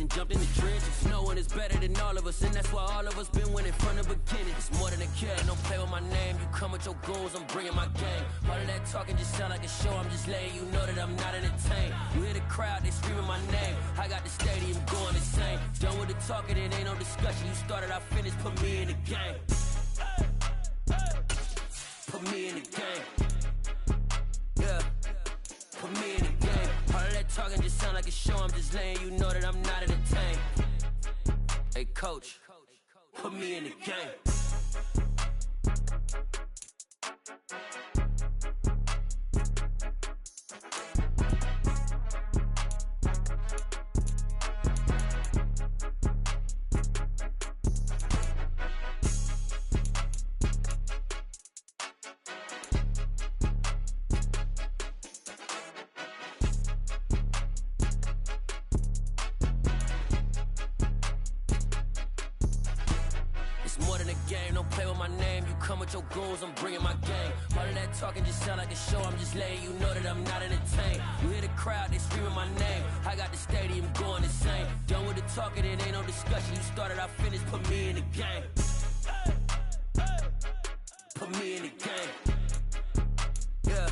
and jumped in the trenches. No one is better than all of us, and that's why all of us been winning from the beginning. It's more than a kid, don't play with my name. You come with your goons, I'm bringing my game. All of that talking just sound like a show. I'm just letting you know that I'm not entertained. You hear the crowd, they screaming my name. I got the stadium going insane. Done with the talking, it ain't no discussion. You started, I finished, put me in the game. Put me in the game. Yeah. Put me in the game. All of that talking just sound like a show. I'm just letting you know that I'm not entertained. Hey, coach, put me in the game. More than a game, don't play with my name. You come with your goons, I'm bringing my game. All of that talking just sound like a show. I'm just letting you know that I'm not entertained. You hear the crowd, they screaming my name. I got the stadium going insane. Done with the talking, it ain't no discussion. You started, I finished, put me in the game. Put me in the game. Yeah.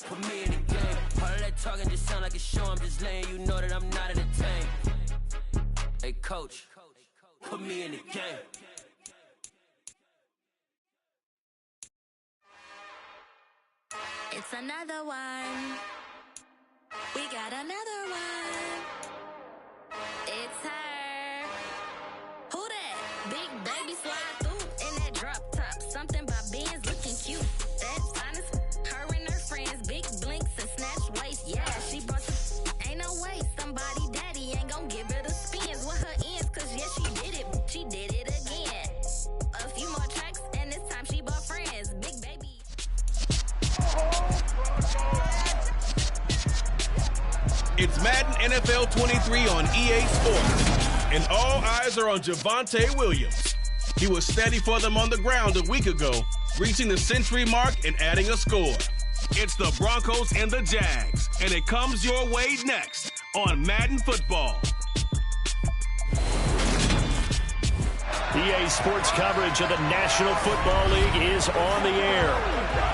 Put me in the game. All of that talking just sound like a show. I'm just letting you know that I'm not entertained. Hey, coach, put me in the game. It's another one. We got another one. It's her. Who that? Big baby slide through in that drop top. Something by Benz looking cute. That finest. Her and her friends. Big blinks and snatch waist. Yeah, she brought the. Ain't no way. Somebody daddy ain't gon' give her the spins with her ends. Cause yeah, she did it. She did it again. A few more tracks and this time she bought friends. Big baby. It's Madden NFL 23 on EA Sports, and all eyes are on Javonte Williams. He was steady for them on the ground a week ago, reaching the century mark and adding a score. It's the Broncos and the Jags, and it comes your way next on Madden Football. EA Sports coverage of the National Football League is on the air.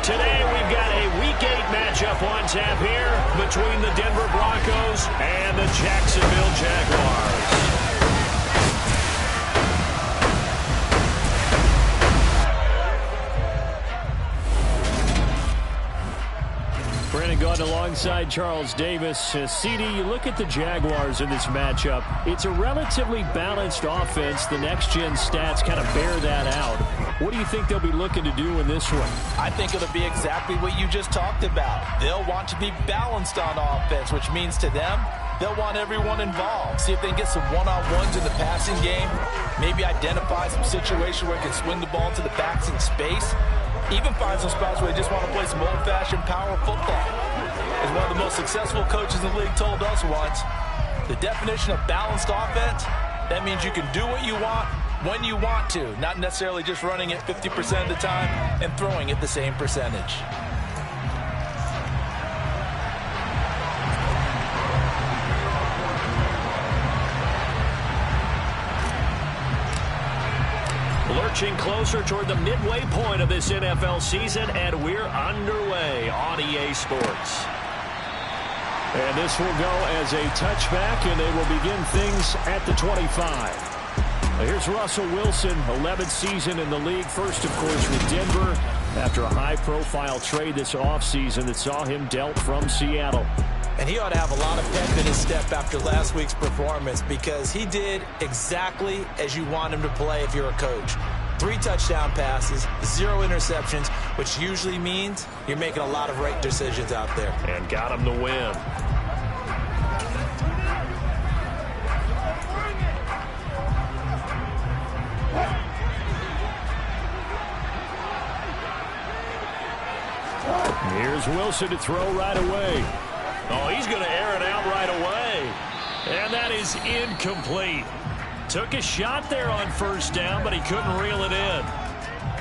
Today we've got a Week 8 matchup on tap here between the Denver Broncos and the Jacksonville Jaguars. Brandon Gaudin alongside Charles Davis. CD, you look at the Jaguars in this matchup. It's a relatively balanced offense. The next-gen stats kind of bear that out. What do you think they'll be looking to do in this one? I think it'll be exactly what you just talked about. They'll want to be balanced on offense, which means to them, they'll want everyone involved. See if they can get some one-on-ones in the passing game. Maybe identify some situation where they can swing the ball to the backs in space. Even find some spots where they just want to play some old-fashioned power football. As one of the most successful coaches in the league told us once, the definition of balanced offense, that means you can do what you want when you want to, not necessarily just running it 50% of the time and throwing it the same percentage. Lurching closer toward the midway point of this NFL season, and we're underway on EA Sports. And this will go as a touchback, and they will begin things at the 25. Here's Russell Wilson, 11th season in the league. First, of course, with Denver after a high-profile trade this offseason that saw him dealt from Seattle. And he ought to have a lot of pep in his step after last week's performance because he did exactly as you want him to play if you're a coach. 3 touchdown passes, 0 interceptions, which usually means you're making a lot of right decisions out there. And got him the win. Here's Wilson to throw right away. Oh, he's going to air it out right away. And that is incomplete. Took a shot there on first down, but he couldn't reel it in.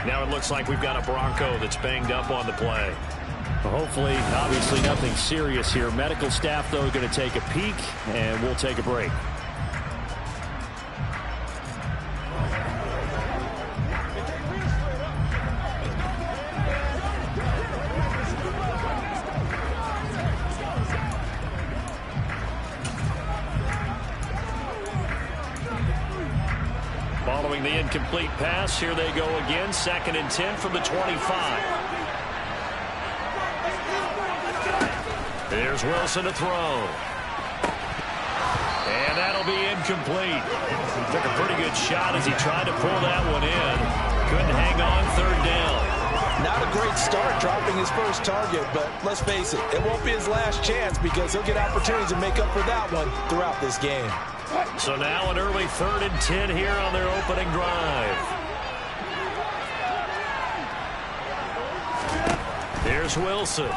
Now it looks like we've got a Bronco that's banged up on the play. Hopefully, obviously nothing serious here. Medical staff, though, going to take a peek, and we'll take a break. throwing the incomplete pass. Here they go again. 2nd and 10 from the 25. Here's Wilson to throw. And that'll be incomplete. He took a pretty good shot as he tried to pull that one in. Couldn't hang on. 3rd down. Not a great start dropping his first target, but let's face it, it won't be his last chance because he'll get opportunities to make up for that one throughout this game. So now an early 3rd and 10 here on their opening drive. Here's Wilson.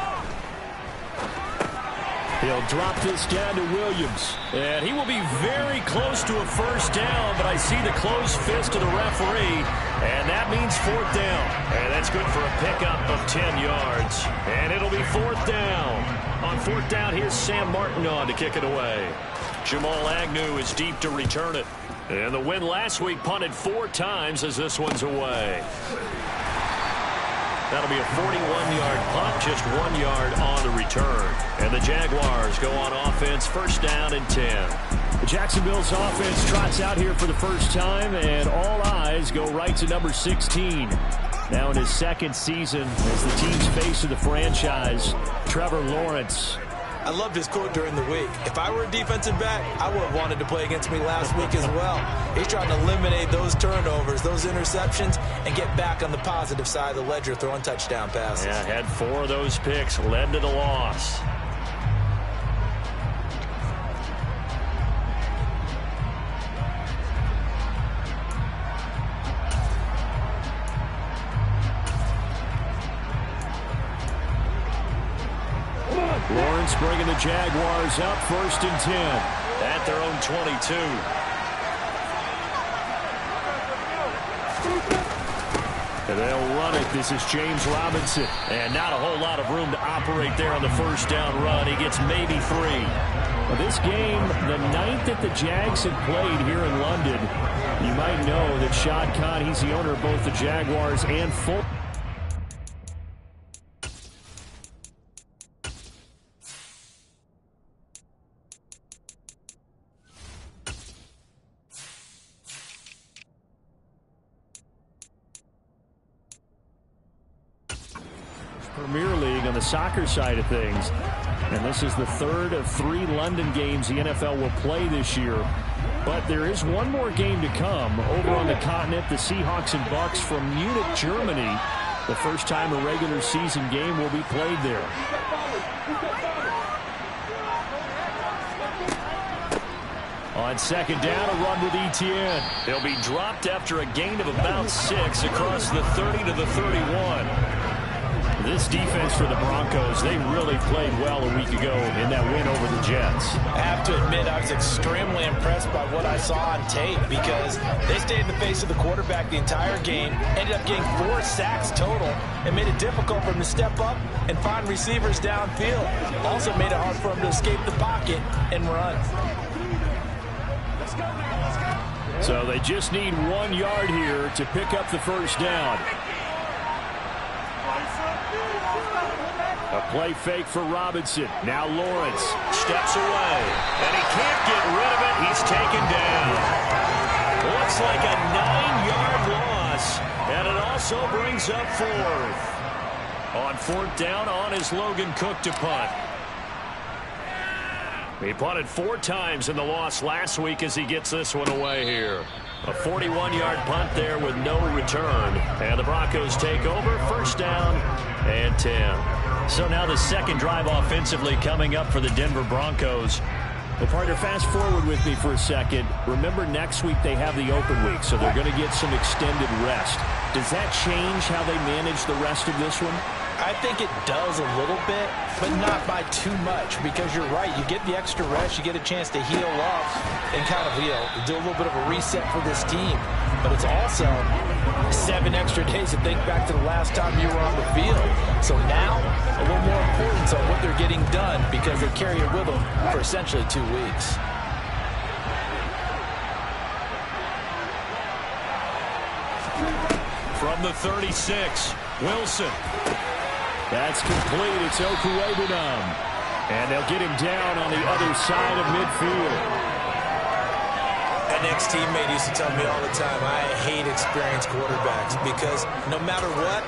He'll drop this down to Williams. And he will be very close to a 1st down, but I see the closed fist of the referee, and that means 4th down. And that's good for a pickup of 10 yards. And it'll be 4th down. On 4th down, here's Sam Martin on to kick it away. Jamal Agnew is deep to return it. And the win last week punted 4 times as this one's away. That'll be a 41-yard punt, just 1 yard on the return. And the Jaguars go on offense, 1st down and 10. The Jacksonville's offense trots out here for the first time, and all eyes go right to number 16. Now in his 2nd season as the team's face of the franchise, Trevor Lawrence. I loved his quote during the week. If I were a defensive back, I would have wanted to play against me last week as well. He's trying to eliminate those turnovers, those interceptions, and get back on the positive side of the ledger throwing touchdown passes. Yeah, had 4 of those picks, led to the loss. Lawrence bringing the Jaguars up, 1st and 10 at their own 22. And they'll run it. This is James Robinson. And not a whole lot of room to operate there on the 1st down run. He gets maybe 3. Well, this game, the 9th that the Jags have played here in London, you might know that Shad Khan, he's the owner of both the Jaguars and Fulham. Premier League on the soccer side of things. And this is the 3rd of 3 London games the NFL will play this year. But there is one more game to come over on the continent. The Seahawks and Bucks from Munich, Germany. The first time a regular season game will be played there. On 2nd down, a run with Etienne. He'll be dropped after a gain of about 6 across the 30 to the 31. This defense for the Broncos, they really played well a week ago in that win over the Jets. I have to admit, I was extremely impressed by what I saw on tape because they stayed in the face of the quarterback the entire game, ended up getting 4 sacks total, and made it difficult for him to step up and find receivers downfield. Also made it hard for him to escape the pocket and run. So they just need 1 yard here to pick up the 1st down. A play fake for Robinson. Now Lawrence steps away. And he can't get rid of it. He's taken down. Looks like a 9-yard loss. And it also brings up 4th. On 4th down, on is Logan Cook to punt. He punted 4 times in the loss last week as he gets this one away here. A 41-yard punt there with no return. And the Broncos take over, 1st down and 10. So now the 2nd drive offensively coming up for the Denver Broncos. Well, partner, fast forward with me for a second. Remember, next week they have the open week, so they're going to get some extended rest. Does that change how they manage the rest of this one? I think it does a little bit, but not by too much, because you're right. You get the extra rest, you get a chance to heal up and kind of, do a little bit of a reset for this team. But it's also 7 extra days to think back to the last time you were on the field. So now, a little more importance on what they're getting done because they carry it with them for essentially 2 weeks. From the 36, Wilson. That's complete. It's Okuwebunam. And they'll get him down on the other side of midfield. And an ex-teammate used to tell me all the time, I hate experienced quarterbacks because no matter what,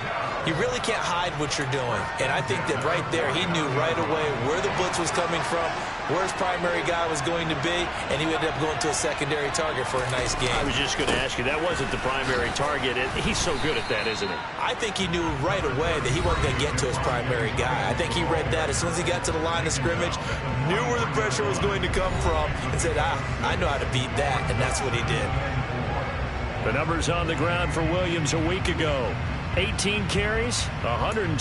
you really can't hide what you're doing. And I think that right there, he knew right away where the blitz was coming from, where his primary guy was going to be, and he ended up going to a secondary target for a nice game. I was just going to ask you, that wasn't the primary target. He's so good at that, isn't he? I think he knew right away that he wasn't going to get to his primary guy. I think he read that as soon as he got to the line of scrimmage, knew where the pressure was going to come from, and said, I know how to beat that, and that's what he did. The numbers on the ground for Williams a week ago. 18 carries, 125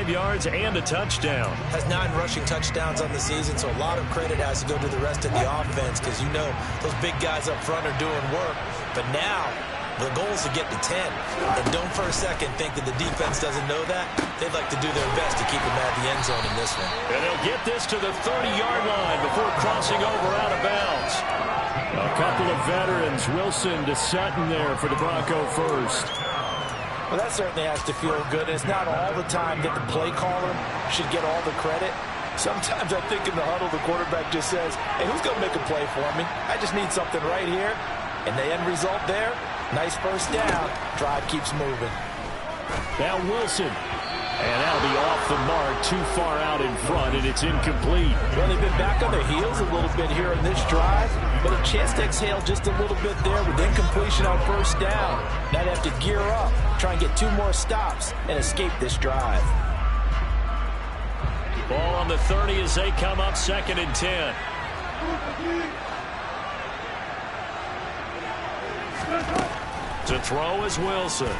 yards, and a touchdown. Has 9 rushing touchdowns on the season, so a lot of credit has to go to the rest of the offense because you know those big guys up front are doing work. But now the goal is to get to 10. And don't for a second think that the defense doesn't know that. They'd like to do their best to keep him out of the end zone in this one. And they'll get this to the 30-yard line before crossing over out of bounds. A couple of veterans, Wilson to Sutton there for the Bronco first. Well, that certainly has to feel good. It's not all the time that the play caller should get all the credit. Sometimes I think in the huddle, the quarterback just says, hey, who's going to make a play for me? I just need something right here. And the end result there, nice first down. Drive keeps moving. Now Wilson. And that'll be off the mark, too far out in front, and it's incomplete. Well, they've been back on their heels a little bit here in this drive, but a chance to exhale just a little bit there with incompletion on first down. Now they have to gear up, try and get 2 more stops, and escape this drive. Ball on the 30 as they come up 2nd and 10. To throw is Wilson.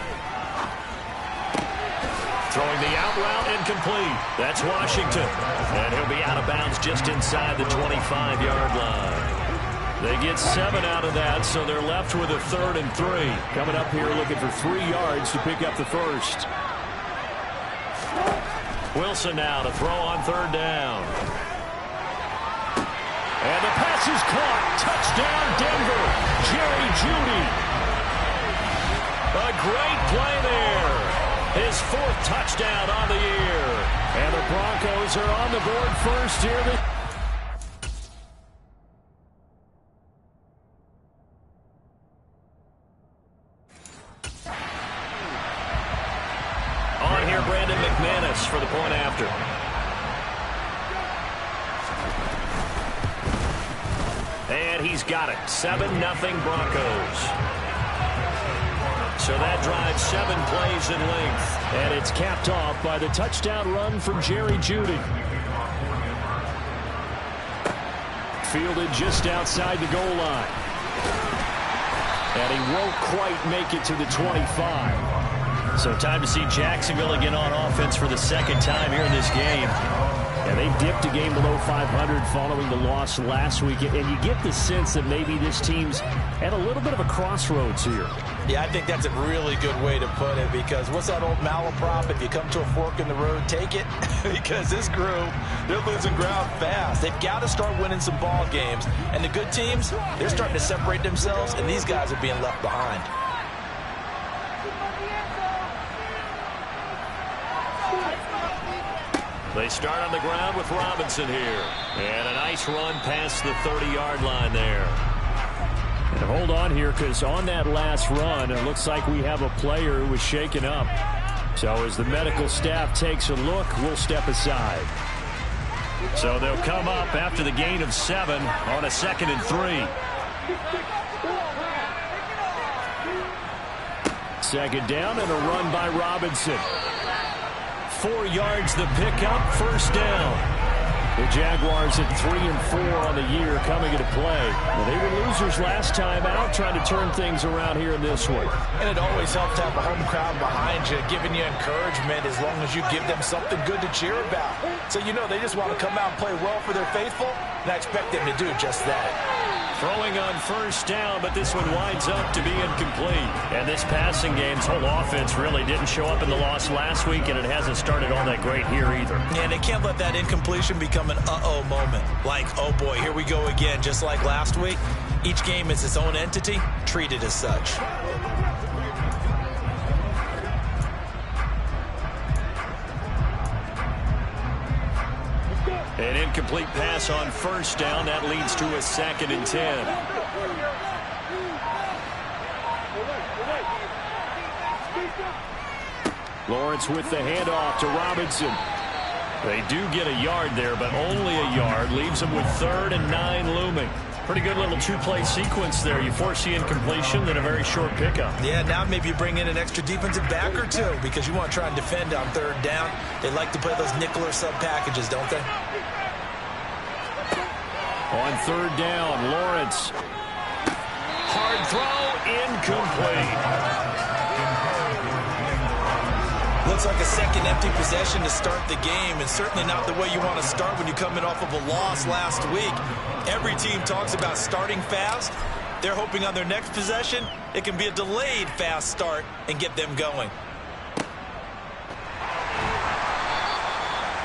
Throwing the out route incomplete. That's Washington. And he'll be out of bounds just inside the 25-yard line. They get 7 out of that, so they're left with a 3rd and 3. Coming up here looking for 3 yards to pick up the first. Wilson now to throw on 3rd down. And the pass is caught. Touchdown, Denver. Jerry Jeudy. A great play there. His 4th touchdown on the year. And the Broncos are on the board first here. On here, Brandon McManus for the point after. And he's got it. 7-0 Broncos. So that drives 7 plays in length. And it's capped off by the touchdown run from Jerry Jeudy. Fielded just outside the goal line. And he won't quite make it to the 25. So time to see Jacksonville again on offense for the 2nd time here in this game. And they dipped a game below 500 following the loss last week. And you get the sense that maybe this team's at a little bit of a crossroads here. Yeah, I think that's a really good way to put it because what's that old malaprop? If you come to a fork in the road, take it. Because this group, they're losing ground fast. They've got to start winning some ball games. And the good teams, they're starting to separate themselves, and these guys are being left behind. They start on the ground with Robinson here. And a nice run past the 30-yard line there. And hold on here, because on that last run, it looks like we have a player who was shaken up. So as the medical staff takes a look, we'll step aside. So they'll come up after the gain of 7 on a 2nd and 3. 2nd down and a run by Robinson. 4 yards the pickup, first down. The Jaguars at 3-4 on the year coming into play. Well, they were losers last time out, trying to turn things around here in this one. And it always helps to have a home crowd behind you, giving you encouragement as long as you give them something good to cheer about. So you know they just want to come out and play well for their faithful, and I expect them to do just that. Throwing on first down, but this one winds up to be incomplete. And this passing game's whole offense really didn't show up in the loss last week, and it hasn't started all that great here either. Yeah, and they can't let that incompletion become an uh-oh moment. Like, oh boy, here we go again, just like last week. Each game is its own entity, treated as such. An incomplete pass on first down. That leads to a 2nd and 10. Lawrence with the handoff to Robinson. They do get a yard there, but only a yard. Leaves them with 3rd and 9 looming. Pretty good little two-play sequence there. You force the incompletion, then a very short pickup. Yeah, now maybe you bring in an extra defensive back or two because you want to try and defend on 3rd down. They like to play those nickel or sub packages, don't they? On 3rd down, Lawrence. Hard throw, incomplete. Looks like a second empty possession to start the game, and certainly not the way you want to start when you come in off of a loss last week. Every team talks about starting fast. They're hoping on their next possession, it can be a delayed fast start and get them going.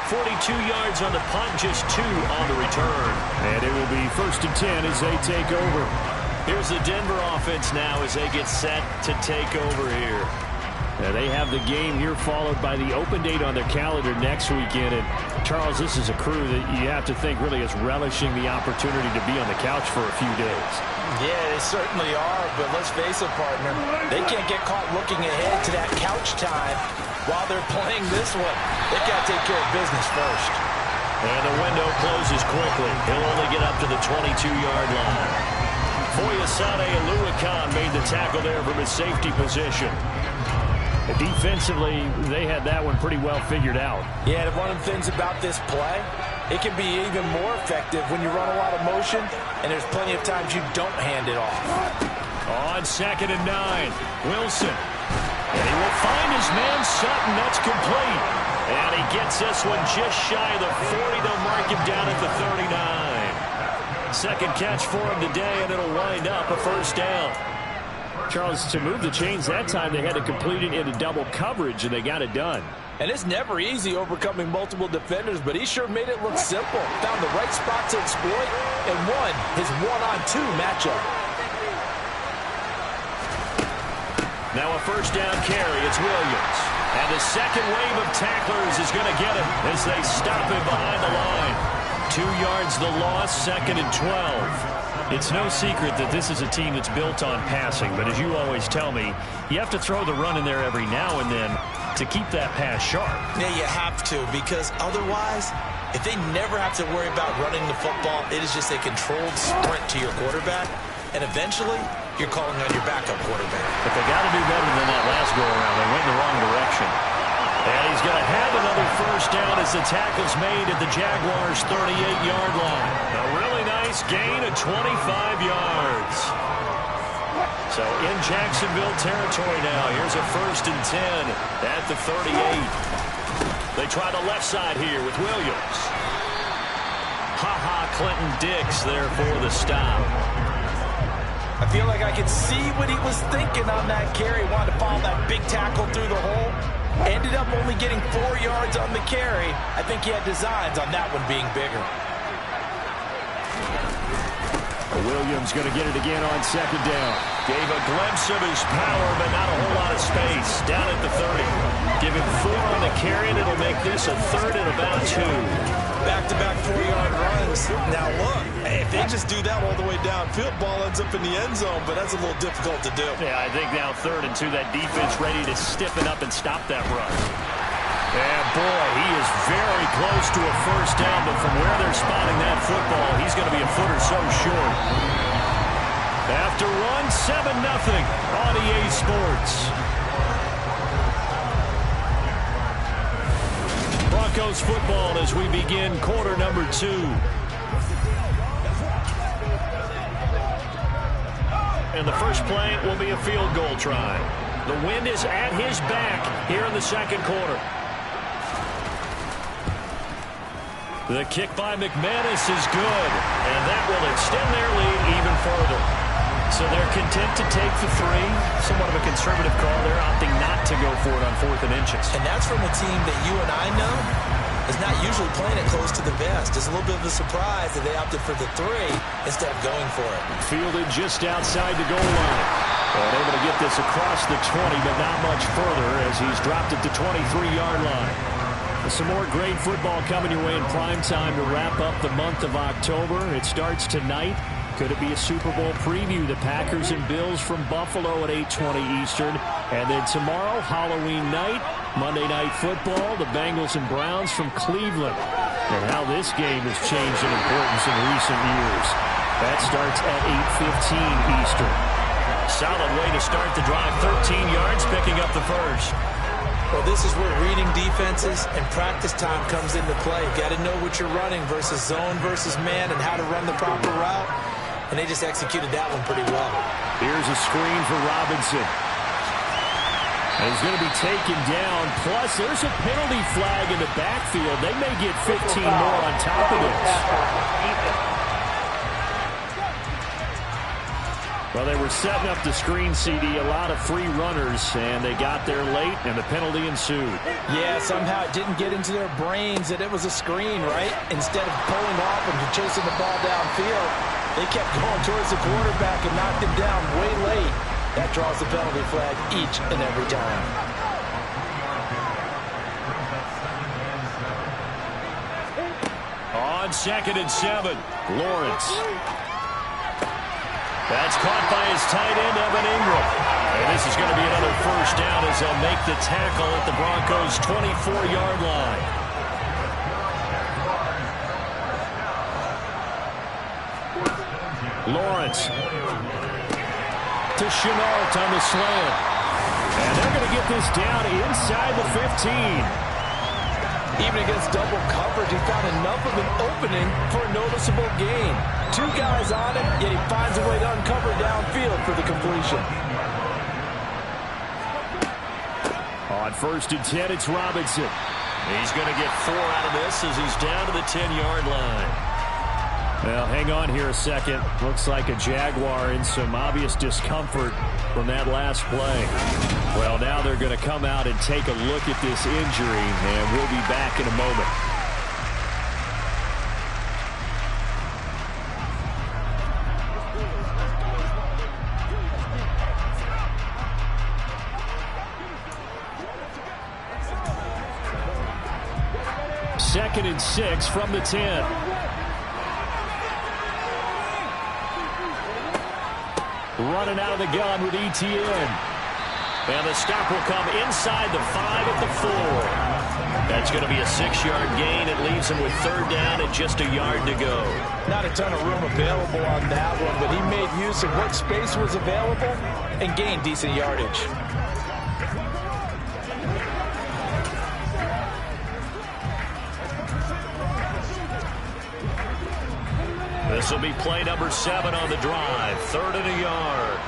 42 yards on the punt, just 2 on the return. And it will be 1st and 10 as they take over. Here's the Denver offense now as they get set to take over here. Now they have the game here followed by the open date on their calendar next weekend. And Charles, this is a crew that you have to think really is relishing the opportunity to be on the couch for a few days. Yeah, they certainly are, but let's face it, partner. They can't get caught looking ahead to that couch time while they're playing this one. They've got to take care of business first. And the window closes quickly. He'll only get up to the 22-yard line. Foyesade Aluakan made the tackle there from his safety position. Defensively, they had that one pretty well figured out. Yeah, one of the things about this play, it can be even more effective when you run a lot of motion, and there's plenty of times you don't hand it off. On 2nd and 9, Wilson. And he will find his man Sutton. That's complete. And he gets this one just shy of the 40. They'll mark him down at the 39. Second catch for him today, and it'll wind up a 1st down. Charles, to move the chains that time, they had to complete it into double coverage, and they got it done. And it's never easy overcoming multiple defenders, but he sure made it look simple. Found the right spot to exploit and won his 1-on-2 matchup. Now a 1st down carry. It's Williams. And the second wave of tacklers is going to get him as they stop him behind the line. 2 yards the loss, 2nd and 12. It's no secret that this is a team that's built on passing, but as you always tell me, you have to throw the run in there every now and then to keep that pass sharp. Yeah, you have to, because otherwise, if they never have to worry about running the football, it is just a controlled sprint to your quarterback, and eventually, you're calling on your backup quarterback. But they got to do better than that last go-around. They went in the wrong direction. And he's going to have another 1st down as the tackle's made at the Jaguars' 38-yard line. A really nice gain of 25 yards. So in Jacksonville territory now. Here's a 1st and 10 at the 38. They try the left side here with Williams. Clinton Dix there for the stop. I feel like I could see what he was thinking on that carry. Wanted to follow that big tackle through the hole. Ended up only getting 4 yards on the carry. I think he had designs on that one being bigger. Williams going to get it again on 2nd down. Gave a glimpse of his power, but not a whole lot of space. Down at the 30. Give him 4 on the carry, and it'll make this a 3rd and about 2. Back-to-back 4-yard runs. Now look, if they just do that all the way downfield, ball ends up in the end zone, but that's a little difficult to do. Yeah, I think now 3rd and 2, that defense ready to stiffen up and stop that run. And boy, he is very close to a 1st down, but from where they're spotting that football, he's going to be a foot or so short. After run, 7-0 on EA Sports. Broncos football as we begin quarter number 2. And the first play will be a field goal try. The wind is at his back here in the 2nd quarter. The kick by McManus is good, and that will extend their lead even further. So they're content to take the 3. Somewhat of a conservative call. They're opting not to go for it on 4th and inches. And that's from a team that you and I know is not usually playing it close to the vest. It's a little bit of a surprise that they opted for the 3 instead of going for it. Fielded just outside the goal line. And able to get this across the 20, but not much further as he's dropped it to 23-yard line. Some more great football coming your way in prime time to wrap up the month of October. It starts tonight Could it be a Super Bowl preview? The Packers and Bills from Buffalo at 8:20 Eastern. And then tomorrow, Halloween night, Monday Night Football, the Bengals and Browns from Cleveland. And how this game has changed in importance in recent years. That starts at 8:15 Eastern. Solid way to start the drive. 13 yards, picking up the first. Well, this is where reading defenses and practice time comes into play. Got to know what you're running versus zone versus man and how to run the proper route. And they just executed that one pretty well. Here's a screen for Robinson. And he's going to be taken down. Plus, there's a penalty flag in the backfield. They may get 15 more on top of this. Well, they were setting up the screen, CD, a lot of free runners, and they got there late, and the penalty ensued. Yeah, somehow it didn't get into their brains that it was a screen, right? Instead of pulling off and chasing the ball downfield, they kept going towards the quarterback and knocked him down way late. That draws the penalty flag each and every time. On 2nd and 7, Lawrence. That's caught by his tight end, Evan Ingram. And this is going to be another first down as they'll make the tackle at the Broncos' 24-yard line. Lawrence to Chenault on the slant. And they're going to get this down inside the 15. Even against double coverage, he found enough of an opening for a noticeable gain. 2 guys on it, yet he finds a way to uncover downfield for the completion. On 1st and 10, it's Robinson. He's going to get 4 out of this as he's down to the 10-yard line. Well, hang on here a second. Looks like a Jaguar in some obvious discomfort from that last play. Well, now they're going to come out and take a look at this injury, and we'll be back in a moment. Second and 6 from the 10. Running out of the gun with ETN. And the stop will come inside the 5 at the 4. That's going to be a 6-yard gain. It leaves him with 3rd down and just a yard to go. Not a ton of room available on that one, but he made use of what space was available and gained decent yardage. This will be play number 7 on the drive. 3rd and a yard.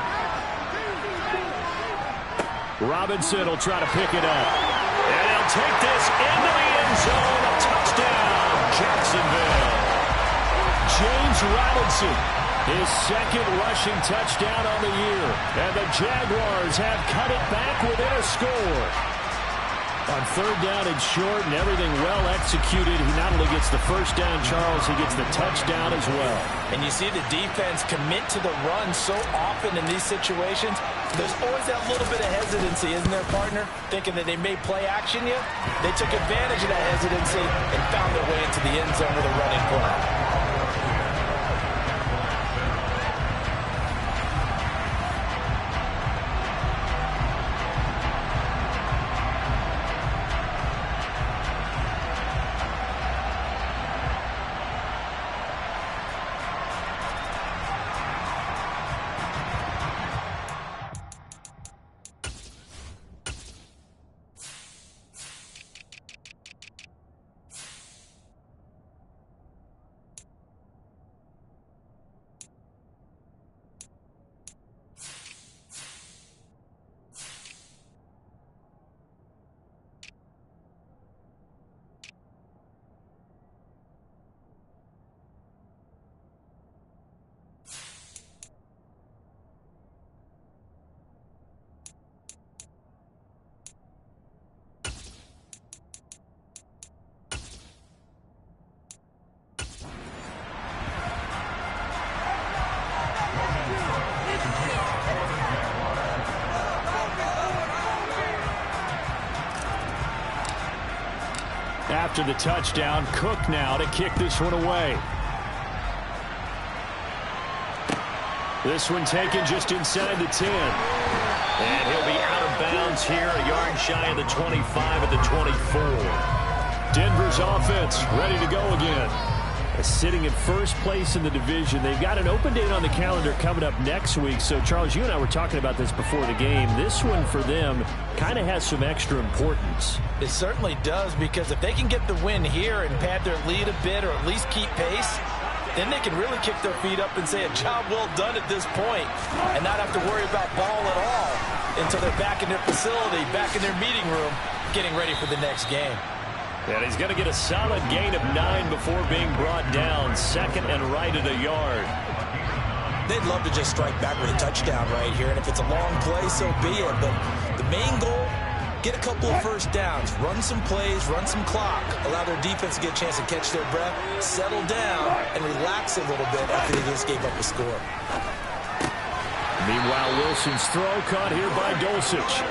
Robinson will try to pick it up. And he'll take this into the end zone. A touchdown, Jacksonville. James Robinson, his 2nd rushing touchdown on the year. And the Jaguars have cut it back within a score. On 3rd down and short and everything well executed, he not only gets the first down, Charles, he gets the touchdown as well. And you see the defense commit to the run so often in these situations. There's always that little bit of hesitancy, isn't there, partner? Thinking that they may play action you. They took advantage of that hesitancy and found their way into the end zone with a running play. After the touchdown, Cook now to kick this one away. This one taken just inside the 10. And he'll be out of bounds here, a yard shy of the 25 at the 24. Denver's offense ready to go again. Sitting in first place in the division. They've got an open date on the calendar coming up next week. So, Charles, you and I were talking about this before the game. This one for them kind of has some extra importance. It certainly does, because if they can get the win here and pad their lead a bit or at least keep pace, then they can really kick their feet up and say a job well done at this point and not have to worry about ball at all until they're back in their facility, back in their meeting room, getting ready for the next game. And he's going to get a solid gain of 9 before being brought down. Second and right at a yard. They'd love to just strike back with a touchdown right here, and if it's a long play, so be it. But the main goal, get a couple of first downs, run some plays, run some clock, allow their defense to get a chance to catch their breath, settle down, and relax a little bit after they just gave up a score. Meanwhile, Wilson's throw caught here by Dulcich.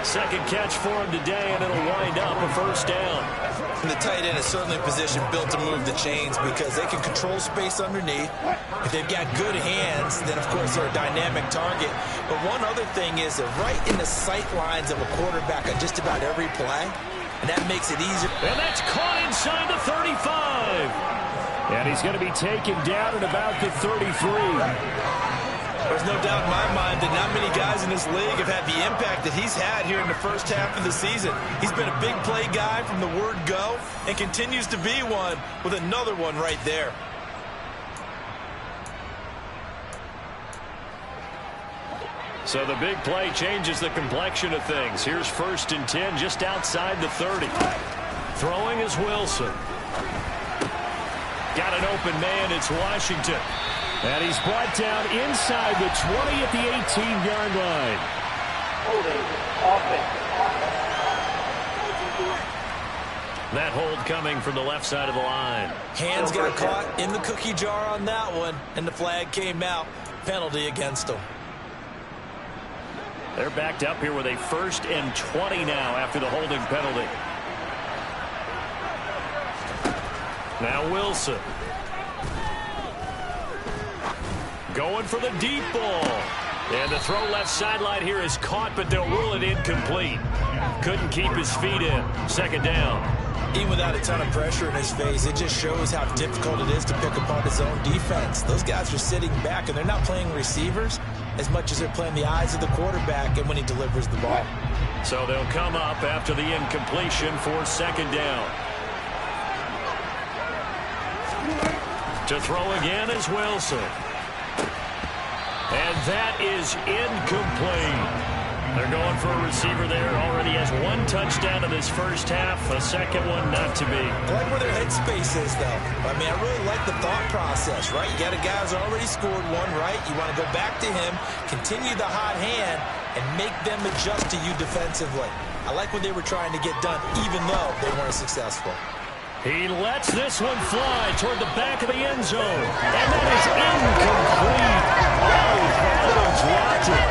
Second catch for him today, and it'll wind up a first down. And the tight end is certainly a position built to move the chains because they can control space underneath. If they've got good hands, then, of course, they're a dynamic target. But one other thing is they're right in the sight lines of a quarterback on just about every play, and that makes it easier. And that's caught inside the 35. And he's going to be taken down at about the 33. There's no doubt in my mind that not many guys in this league have had the impact that he's had here in the first half of the season. He's been a big play guy from the word go and continues to be one with another one right there. So the big play changes the complexion of things. Here's 1st and 10 just outside the 30. Throwing is Wilson. Got an open man. It's Washington. And he's brought down inside the 20 at the 18-yard line. That hold coming from the left side of the line. Hands got caught in the cookie jar on that one, and the flag came out. Penalty against them. They're backed up here with a 1st and 20 now after the holding penalty. Now Wilson. Going for the deep ball. And the throw left sideline here is caught, but they'll rule it incomplete. Couldn't keep his feet in. Second down. Even without a ton of pressure in his face, it just shows how difficult it is to pick apart his own defense. Those guys are sitting back, and they're not playing receivers as much as they're playing the eyes of the quarterback and when he delivers the ball. So they'll come up after the incompletion for second down. To throw again is Wilson. And that is incomplete. They're going for a receiver there. Already has 1 touchdown in this first half. A second one not to be. I like where their headspace is, though. I mean, I really like the thought process, right? You got a guy who's already scored one, right? You want to go back to him, continue the hot hand, and make them adjust to you defensively. I like what they were trying to get done, even though they weren't successful. He lets this one fly toward the back of the end zone. And that is incomplete. Oh, Valdo dropped it.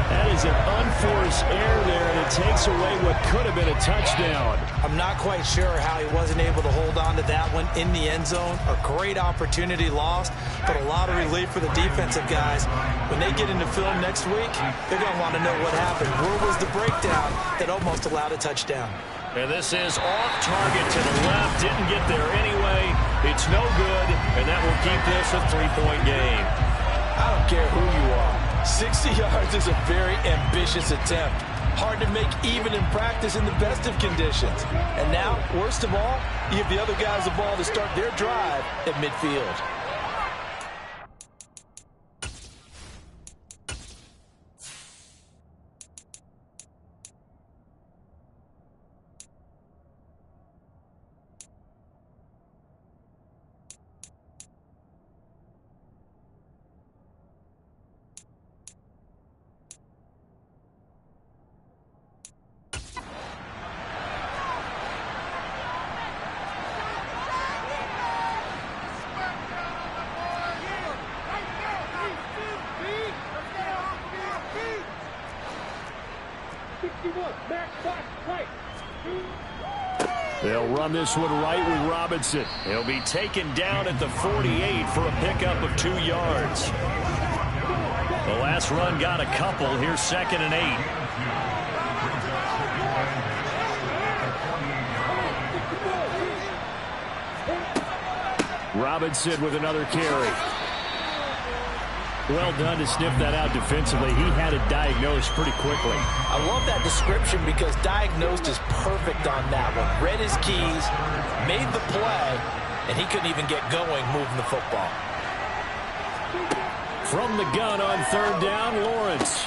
That is an unforced error there, and it takes away what could have been a touchdown. I'm not quite sure how he wasn't able to hold on to that one in the end zone. A great opportunity lost, but a lot of relief for the defensive guys. When they get into film next week, they're going to want to know what happened. Where was the breakdown that almost allowed a touchdown? And this is off target to the left. Didn't get there anyway. It's no good, and that will keep this a 3-point game. I don't care who you are. 60 yards is a very ambitious attempt. Hard to make even in practice in the best of conditions. And now, worst of all, you give the other guys the ball to start their drive at midfield. They'll run this one right with Robinson. He'll be taken down at the 48 for a pickup of 2 yards. The last run got a couple. Here's 2nd and 8. Robinson with another carry. Well done to sniff that out defensively. He had it diagnosed pretty quickly. I love that description because diagnosed is perfect on that one. Read his keys, made the play, and he couldn't even get going moving the football. From the gun on 3rd down, Lawrence.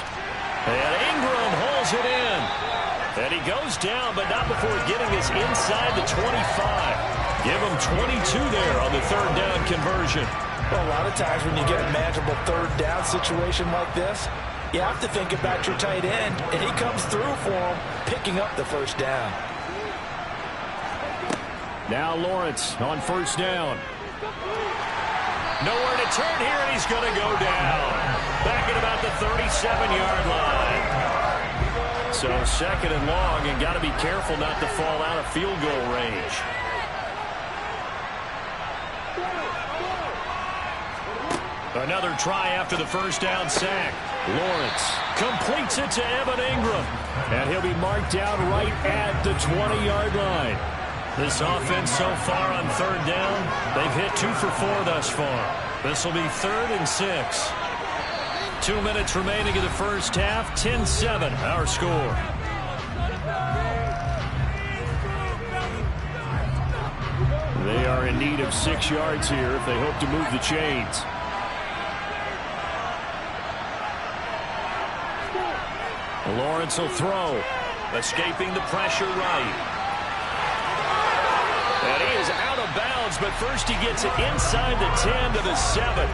And Ingram holds it in. And he goes down, but not before getting us inside the 25. Give him 22 there on the 3rd down conversion. Well, a lot of times when you get a manageable 3rd down situation like this, you have to think about your tight end, and he comes through for him, picking up the 1st down. Now Lawrence on 1st down. Nowhere to turn here, and he's going to go down. Back at about the 37-yard line. So 2nd and long, and got to be careful not to fall out of field goal range. Another try after the 1st down sack. Lawrence completes it to Evan Ingram. And he'll be marked down right at the 20-yard line. This offense so far on 3rd down, they've hit 2 for 4 thus far. This will be 3rd and 6. 2 minutes remaining in the first half. 10-7 our score. They are in need of 6 yards here if they hope to move the chains. Lawrence will throw. Escaping the pressure right. And he is out of bounds, but first he gets it inside the 10 to the 7.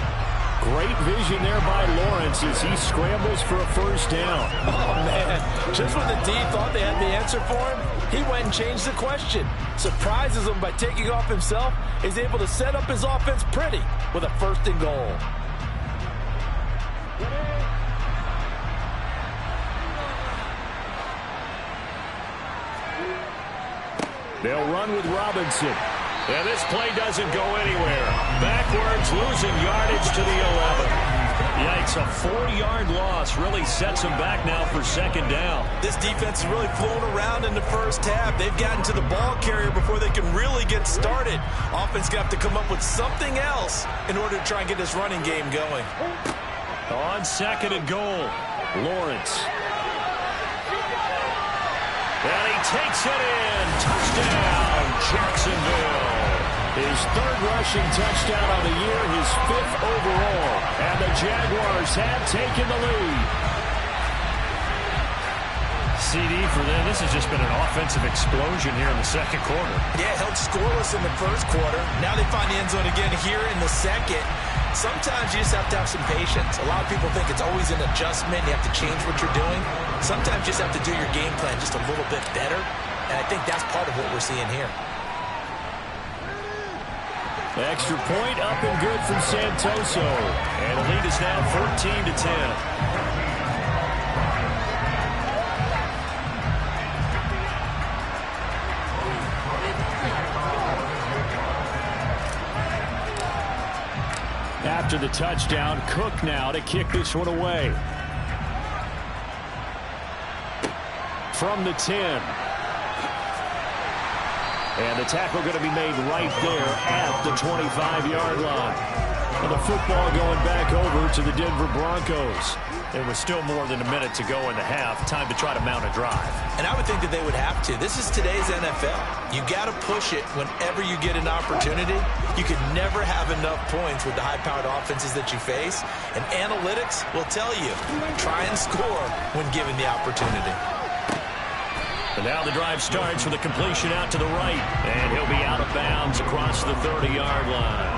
Great vision there by Lawrence as he scrambles for a 1st down. Oh, man. Just when the D thought they had the answer for him, he went and changed the question. Surprises him by taking off himself. Is able to set up his offense pretty with a 1st and goal. They'll run with Robinson. And this play doesn't go anywhere. Backwards, losing yardage to the 11. Yikes, a 4-yard loss really sets them back now for 2nd down. This defense is really flown around in the first half. They've gotten to the ball carrier before they can really get started. Offense going to have to come up with something else in order to try and get this running game going. On 2nd and goal, Lawrence. And he takes it in. Touchdown, Jacksonville. His 3rd rushing touchdown of the year, his 5th overall. And the Jaguars have taken the lead. CD for them. This has just been an offensive explosion here in the 2nd quarter. Yeah, held scoreless in the 1st quarter. Now they find the end zone again here in the 2nd. Sometimes you just have to have some patience. A lot of people think it's always an adjustment. You have to change what you're doing. Sometimes you just have to do your game plan just a little bit better. And I think that's part of what we're seeing here. Extra point up and good from Santoso. And the lead is now 14-10. After the touchdown, Cook now to kick this one away. From the 10. And the tackle going to be made right there at the 25-yard line. And the football going back over to the Denver Broncos. There was still more than a minute to go in the half. Time to try to mount a drive. And I would think that they would have to. This is today's NFL. You got to push it whenever you get an opportunity. You can never have enough points with the high-powered offenses that you face. And analytics will tell you, try and score when given the opportunity. And now the drive starts with a completion out to the right. And he'll be out of bounds across the 30-yard line.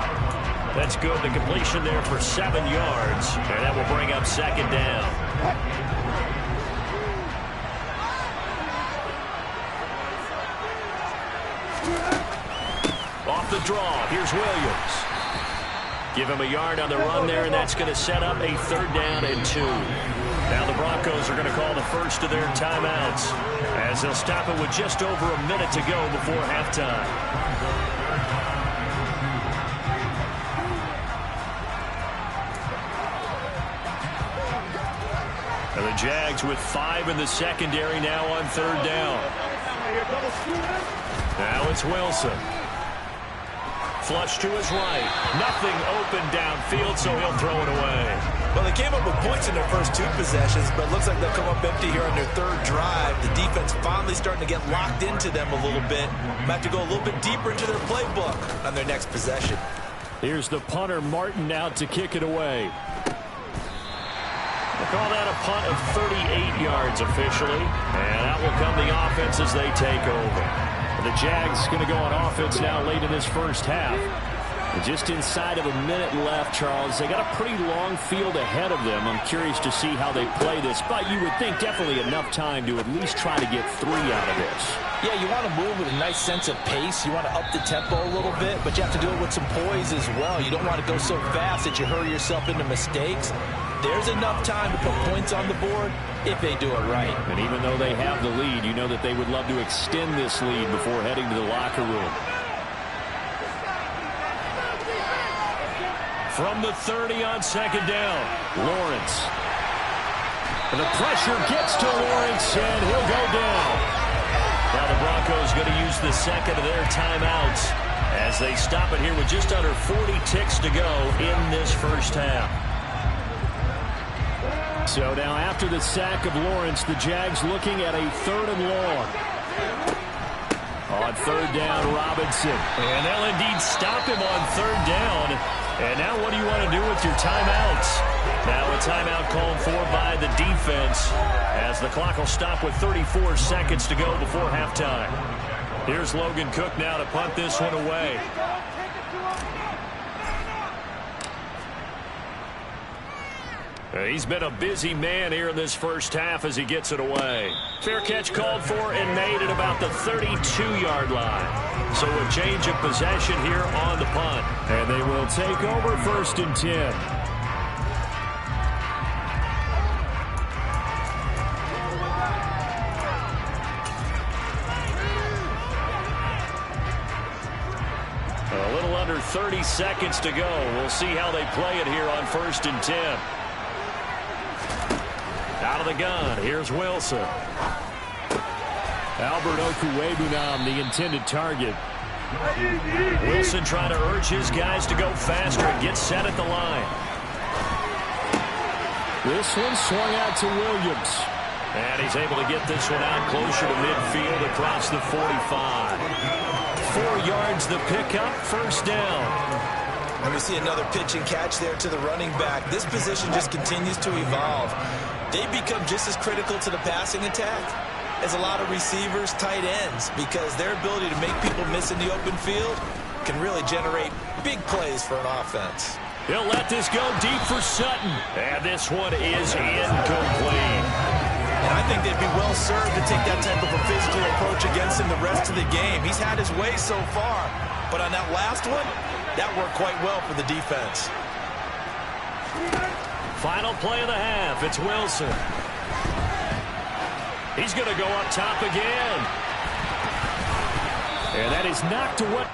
That's good. The completion there for 7 yards. And that will bring up 2nd down. Off the draw. Here's Williams. Give him a yard on the run there, and that's going to set up a 3rd down and 2. Now the Broncos are going to call the first of their timeouts as they'll stop it with just over a minute to go before halftime. And the Jags with 5 in the secondary now on 3rd down. Now it's Wilson. Flush to his right. Nothing open downfield, so he'll throw it away. Well, they came up with points in their first 2 possessions, but it looks like they'll come up empty here on their 3rd drive. The defense finally starting to get locked into them a little bit. Might have to go a little bit deeper into their playbook on their next possession. Here's the punter, Martin, out to kick it away. We'll call that a punt of 38 yards officially. And out will come the offense as they take over. The Jags going to go on offense now late in this first half. And just inside of a minute left, Charles. They got a pretty long field ahead of them. I'm curious to see how they play this. But you would think definitely enough time to at least try to get 3 out of this. Yeah, you want to move with a nice sense of pace. You want to up the tempo a little bit, but you have to do it with some poise as well. You don't want to go so fast that you hurry yourself into mistakes. There's enough time to put points on the board if they do it right. And even though they have the lead, you know that they would love to extend this lead before heading to the locker room. From the 30 on 2nd down, Lawrence. And the pressure gets to Lawrence, and he'll go down. Now the Broncos going to use the second of their timeouts as they stop it here with just under 40 ticks to go in this first half. So now after the sack of Lawrence, the Jags looking at a 3rd and long. On 3rd down, Robinson. And they'll indeed stop him on 3rd down. And now what do you want to do with your timeouts? Now a timeout called for by the defense as the clock will stop with 34 seconds to go before halftime. Here's Logan Cook now to punt this one away. He's been a busy man here in this first half as he gets it away. Fair catch called for and made at about the 32-yard line. So a change of possession here on the punt. And they will take over 1st and 10. A little under 30 seconds to go. We'll see how they play it here on 1st and 10. Out of the gun, here's Wilson. Albert Okwuegbunam, the intended target. Wilson trying to urge his guys to go faster and get set at the line. This one swung out to Williams. And he's able to get this one out closer to midfield across the 45. 4 yards the pickup, 1st down. And we see another pitch and catch there to the running back. This position just continues to evolve. They become just as critical to the passing attack as a lot of receivers, tight ends, because their ability to make people miss in the open field can really generate big plays for an offense. He'll let this go deep for Sutton. And this one is incomplete. And I think they'd be well served to take that type of a physical approach against him the rest of the game. He's had his way so far, but on that last one, that worked quite well for the defense. Final play of the half. It's Wilson. He's going to go up top again. And that is knocked away.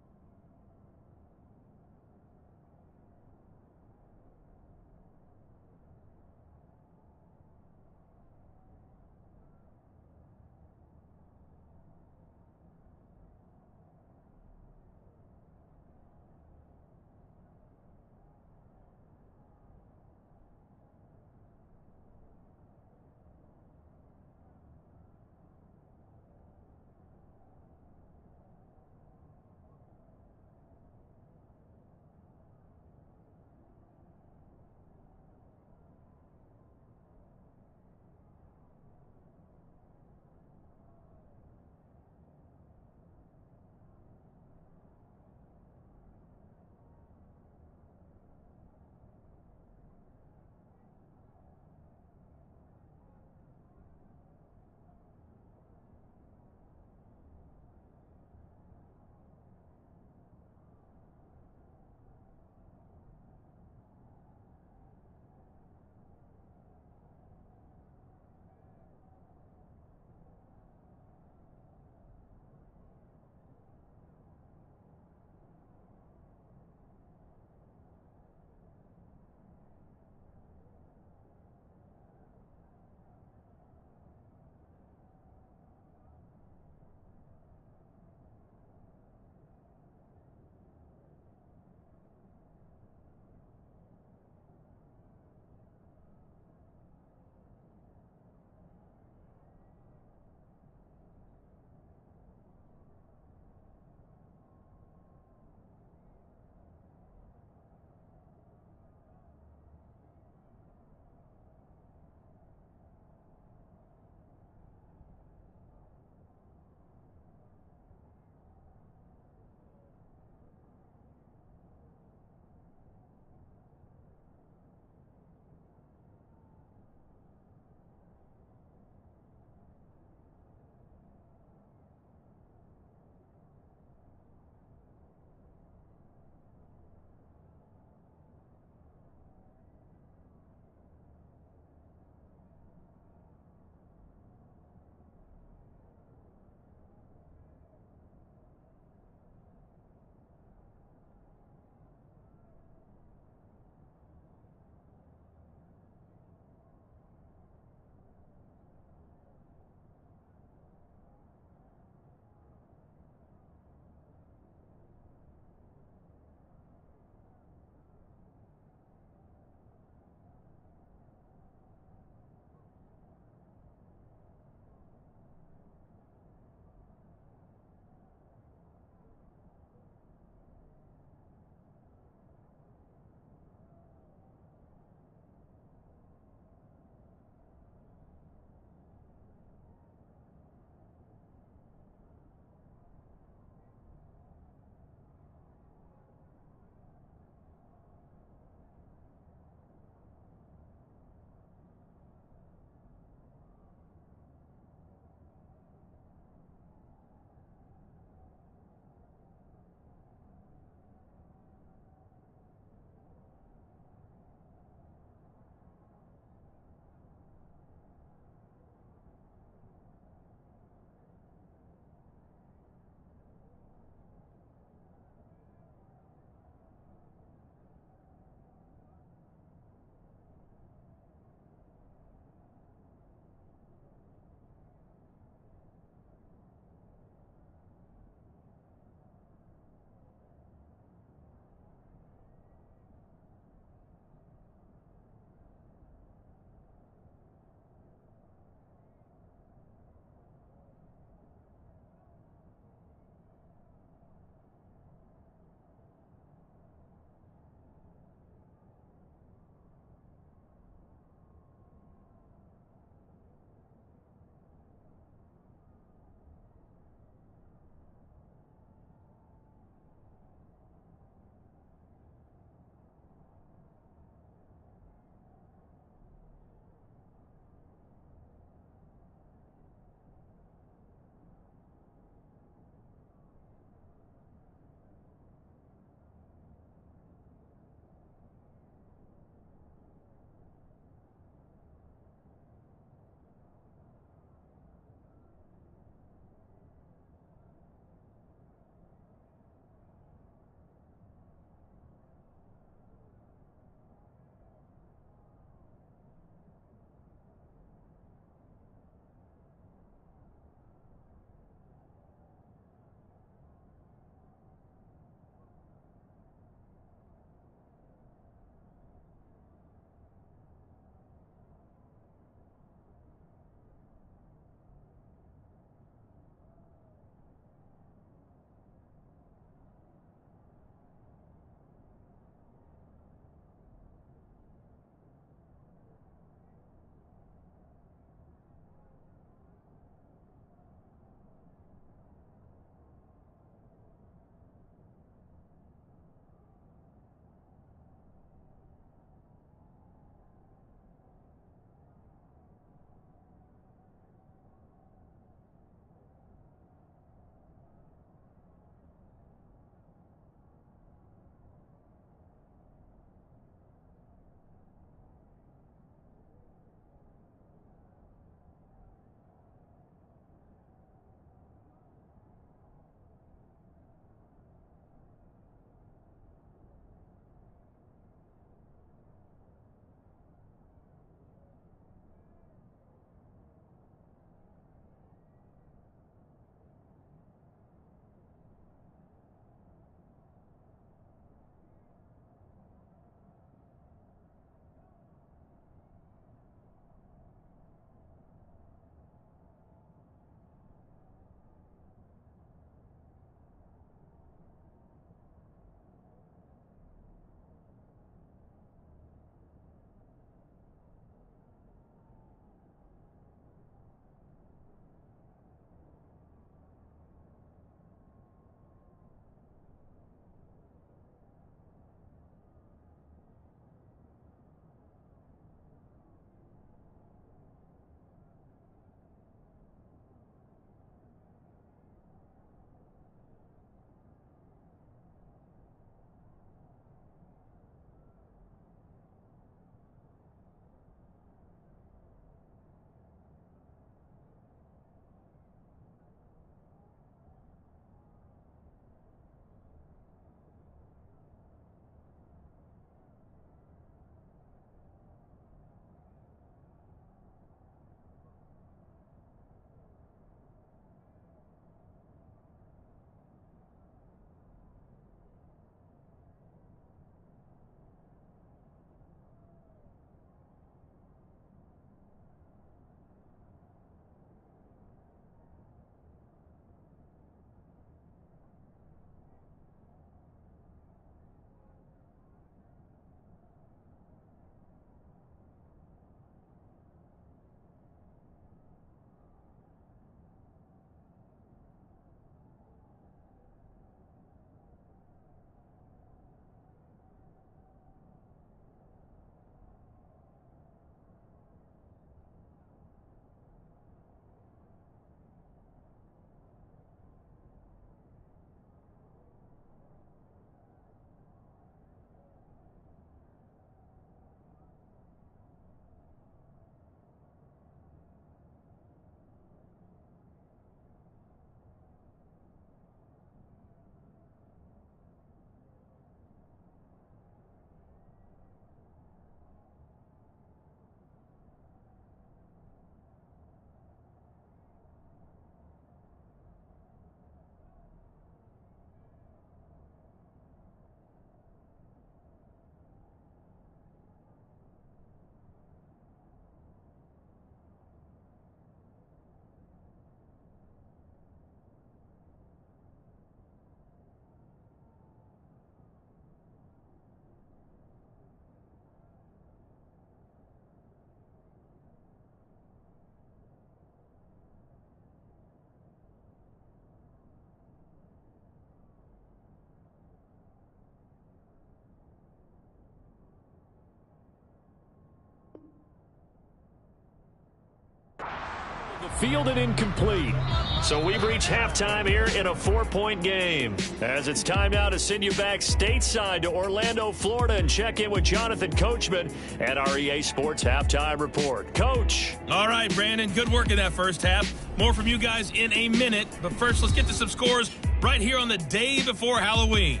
Fielded incomplete. So we've reached halftime here in a 4-point game. As it's time now to send you back stateside to Orlando, Florida, and check in with Jonathan Coachman at our EA Sports Halftime Report. Coach. All right, Brandon, good work in that first half. More from you guys in a minute. But first, let's get to some scores right here on the day before Halloween.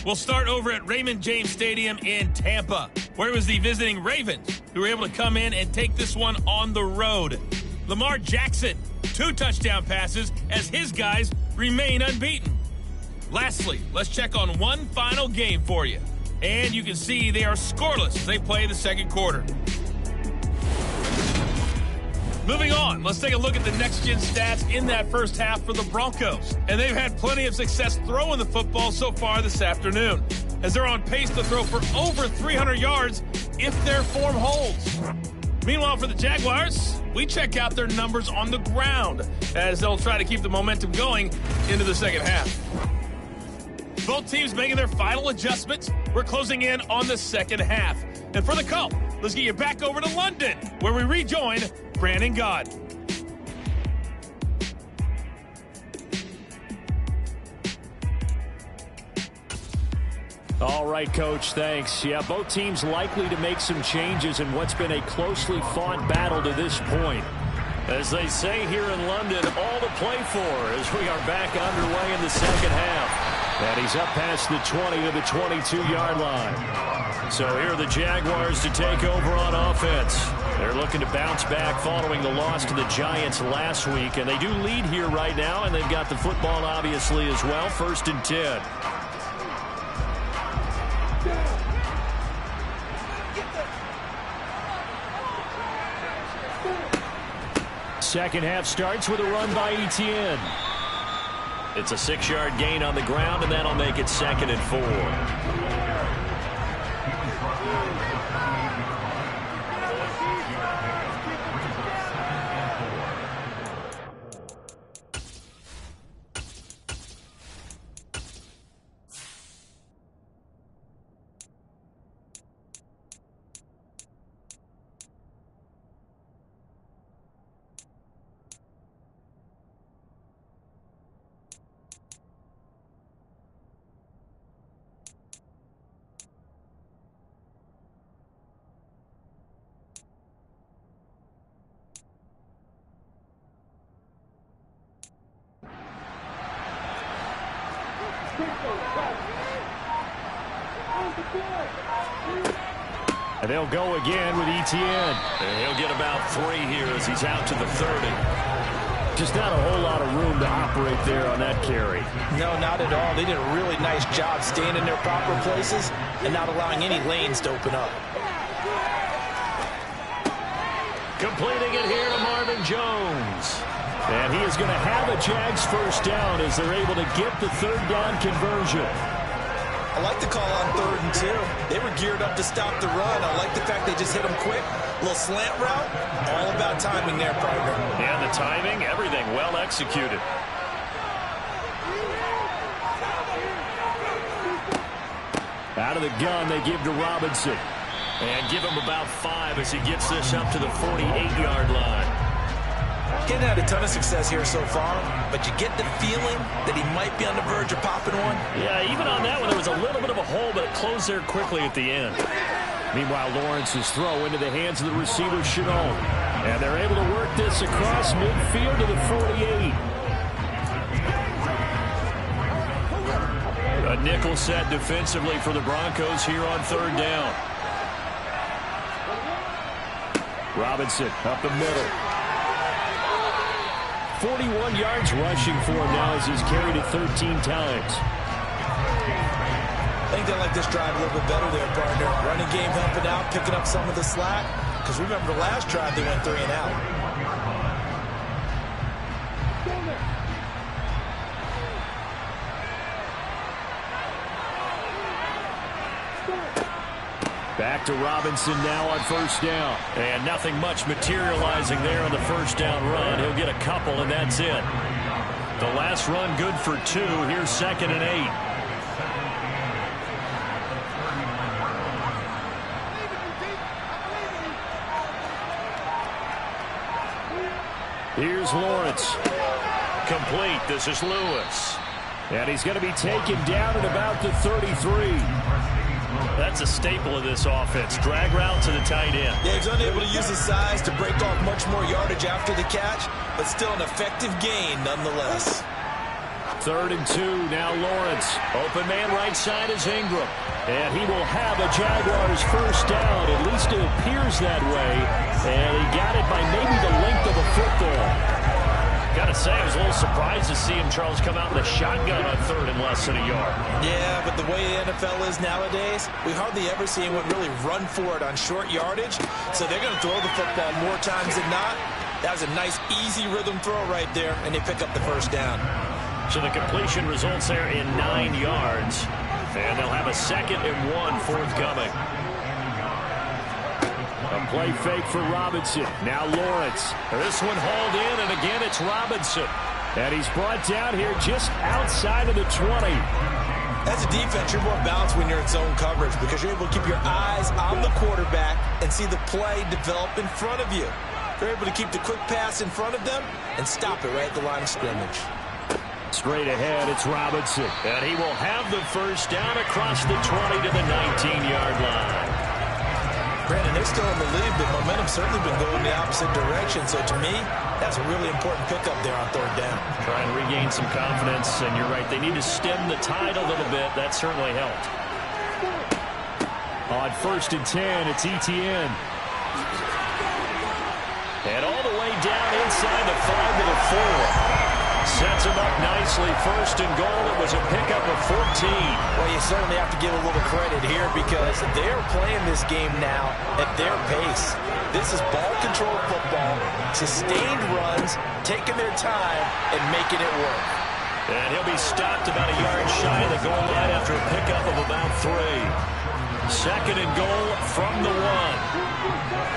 We'll start over at Raymond James Stadium in Tampa, where it was the visiting Ravens who were able to come in and take this one on the road. Lamar Jackson, 2 touchdown passes as his guys remain unbeaten. Lastly, let's check on one final game for you. And you can see they are scoreless as they play the second quarter. Moving on, let's take a look at the next-gen stats in that first half for the Broncos. And they've had plenty of success throwing the football so far this afternoon, as they're on pace to throw for over 300 yards if their form holds. Meanwhile, for the Jaguars, we check out their numbers on the ground, as they'll try to keep the momentum going into the second half. Both teams making their final adjustments. We're closing in on the second half. And for the call, let's get you back over to London, where we rejoin Brandon Gaud. All right, Coach, thanks. Yeah, both teams likely to make some changes in what's been a closely fought battle to this point. As they say here in London, all to play for as we are back underway in the second half. And he's up past the 20 to the 22-yard line. So here are the Jaguars to take over on offense. They're looking to bounce back following the loss to the Giants last week. And they do lead here right now, and they've got the football obviously as well. 1st and 10. Second half starts with a run by Etienne. It's a 6-yard gain on the ground, and that'll make it 2nd and 4. And they'll go again with Etienne. And he'll get about 3 here as he's out to the 30. Just not a whole lot of room to operate there on that carry. No, not at all. They did a really nice job staying in their proper places and not allowing any lanes to open up. Completing it here to Marvin Jones. And he is going to have a Jags first down as they're able to get the 3rd down conversion. I like the call on 3rd and 2. They were geared up to stop the run. I like the fact they just hit them quick. A little slant route. All about timing there, partner. Yeah, the timing, everything well executed. Out of the gun, they give to Robinson. And give him about 5 as he gets this up to the 48-yard line. Getting had a ton of success here so far, but you get the feeling that he might be on the verge of popping one. Yeah, even on that one, there was a little bit of a hole, but it closed there quickly at the end. Meanwhile, Lawrence's throw into the hands of the receiver, Chenault. And they're able to work this across midfield to the 48. A nickel set defensively for the Broncos here on 3rd down. Robinson up the middle. 41 yards rushing for him now as he's carried it 13 times. I think they like this drive a little bit better there, partner. Running game helping out, picking up some of the slack. Because remember the last drive, they went 3 and out. Back to Robinson now on 1st down. And nothing much materializing there on the 1st down run. He'll get a couple, and that's it. The last run good for 2. Here's 2nd and 8. Here's Lawrence. Complete. This is Lewis. And he's going to be taken down at about the 33. That's a staple of this offense. Drag route to the tight end. Yeah, he's unable to use his size to break off much more yardage after the catch, but still an effective gain nonetheless. 3rd and 2, now Lawrence. Open man right side is Ingram. And he will have a Jaguars first down. At least it appears that way. And he got it by maybe the length of a football. Gotta say, I was a little surprised to see him, Charles, come out with a shotgun on 3rd and less than a yard. Yeah, but the way the NFL is nowadays, we hardly ever see anyone really run for it on short yardage. So they're going to throw the football more times than not. That was a nice, easy rhythm throw right there, and they pick up the first down. So the completion results there in 9 yards. And they'll have a 2nd and 1 forthcoming. A play fake for Robinson. Now Lawrence. This one hauled in, and again it's Robinson. And he's brought down here just outside of the 20. As a defense, you're more balanced when you're in zone coverage because you're able to keep your eyes on the quarterback and see the play develop in front of you. You're able to keep the quick pass in front of them and stop it right at the line of scrimmage. Straight ahead, it's Robinson. And he will have the first down across the 20 to the 19-yard line. Brandon, they're still in the lead, but momentum's certainly been going the opposite direction. So to me, that's a really important pickup there on 3rd down. Try and regain some confidence, and you're right. They need to stem the tide a little bit. That certainly helped. On 1st and 10, it's ETN. And all the way down inside the 5 to the 4. Sets him up nicely. 1st and goal. It was a pickup of 14. Well, you certainly have to give a little credit here because they're playing this game now at their pace. This is ball control football, sustained runs, taking their time, and making it work. And he'll be stopped about a yard shy of the goal line after a pickup of about 3. 2nd and goal from the 1.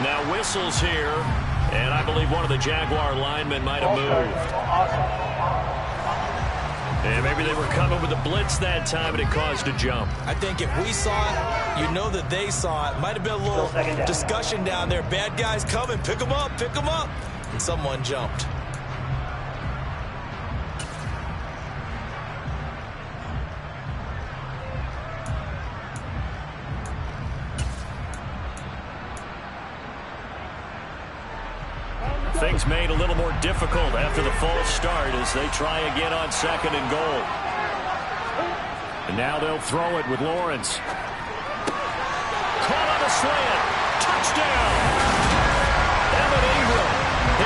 Now whistles here, and I believe one of the Jaguar linemen might have moved. And maybe they were coming with a blitz that time, and it caused a jump. I think if we saw it, you know that they saw it. Might have been a little discussion down there. Bad guys coming, pick them up, and someone jumped. Things made a little more difficult after the false start as they try again on 2nd and goal. And now they'll throw it with Lawrence. Caught on a slant. Touchdown. M23,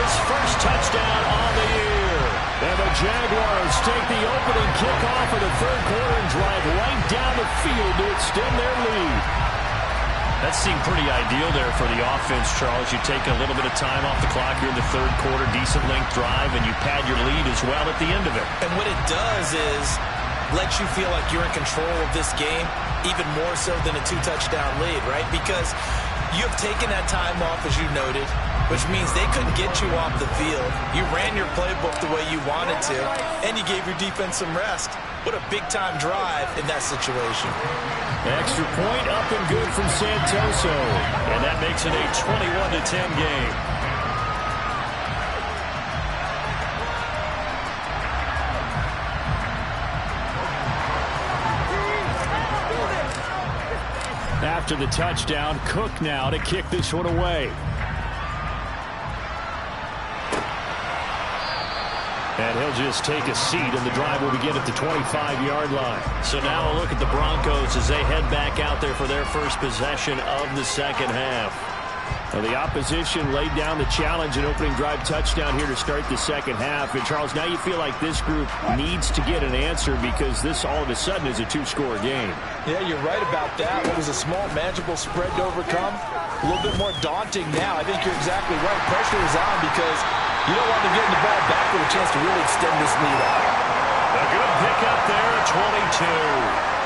his first touchdown on the year. And the Jaguars take the opening kickoff of the 3rd quarter and drive right down the field to extend their lead. That seemed pretty ideal there for the offense, Charles. You take a little bit of time off the clock here in the 3rd quarter, decent length drive, and you pad your lead as well at the end of it. And what it does is lets you feel like you're in control of this game, even more so than a 2-touchdown lead, right? Because you have taken that time off, as you noted, which means they couldn't get you off the field. You ran your playbook the way you wanted to, and you gave your defense some rest. What a big-time drive in that situation. Extra point up and good from Santoso. And that makes it a 21-10 game. After the touchdown, Cook now to kick this one away. And he'll just take a seat, and the drive will begin at the 25-yard line. So now a look at the Broncos as they head back out there for their first possession of the 2nd half. Well, the opposition laid down the challenge and opening drive touchdown here to start the 2nd half. And, Charles, now you feel like this group needs to get an answer because this all of a sudden is a 2-score game. Yeah, you're right about that. What was a small, manageable spread to overcome, a little bit more daunting now. I think you're exactly right. Pressure is on because you don't want them getting the ball back with a chance to really extend this lead out. A good pickup there at 22.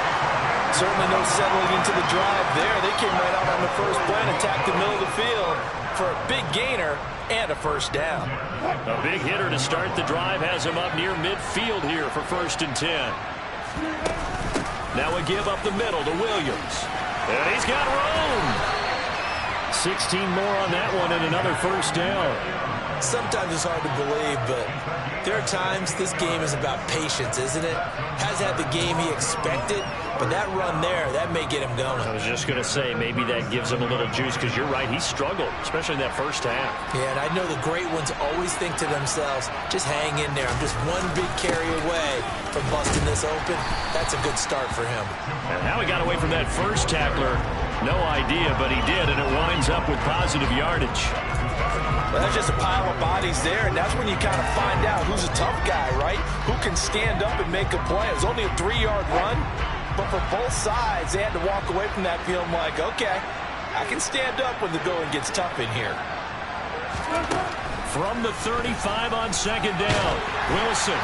Certainly no settling into the drive there. They came right out on the first play and attacked the middle of the field for a big gainer and a first down. A big hitter to start the drive has him up near midfield here for 1st and 10. Now a give up the middle to Williams. And he's got room. 16 more on that one and another first down. Sometimes it's hard to believe, but there are times this game is about patience, isn't it? Has had the game he expected, but that run there, that may get him going. I was just going to say, maybe that gives him a little juice, because you're right, he struggled, especially in that first half. Yeah, and I know the great ones always think to themselves, just hang in there. I'm just one big carry away from busting this open. That's a good start for him. And how he got away from that first tackler, no idea, but he did, and it winds up with positive yardage. Well, that's just a pile of bodies there, and that's when you kind of find out who's a tough guy, right? Who can stand up and make a play. It was only a 3-yard run, but for both sides, they had to walk away from that feeling like, okay, I can stand up when the going gets tough in here. From the 35 on 2nd down, Wilson.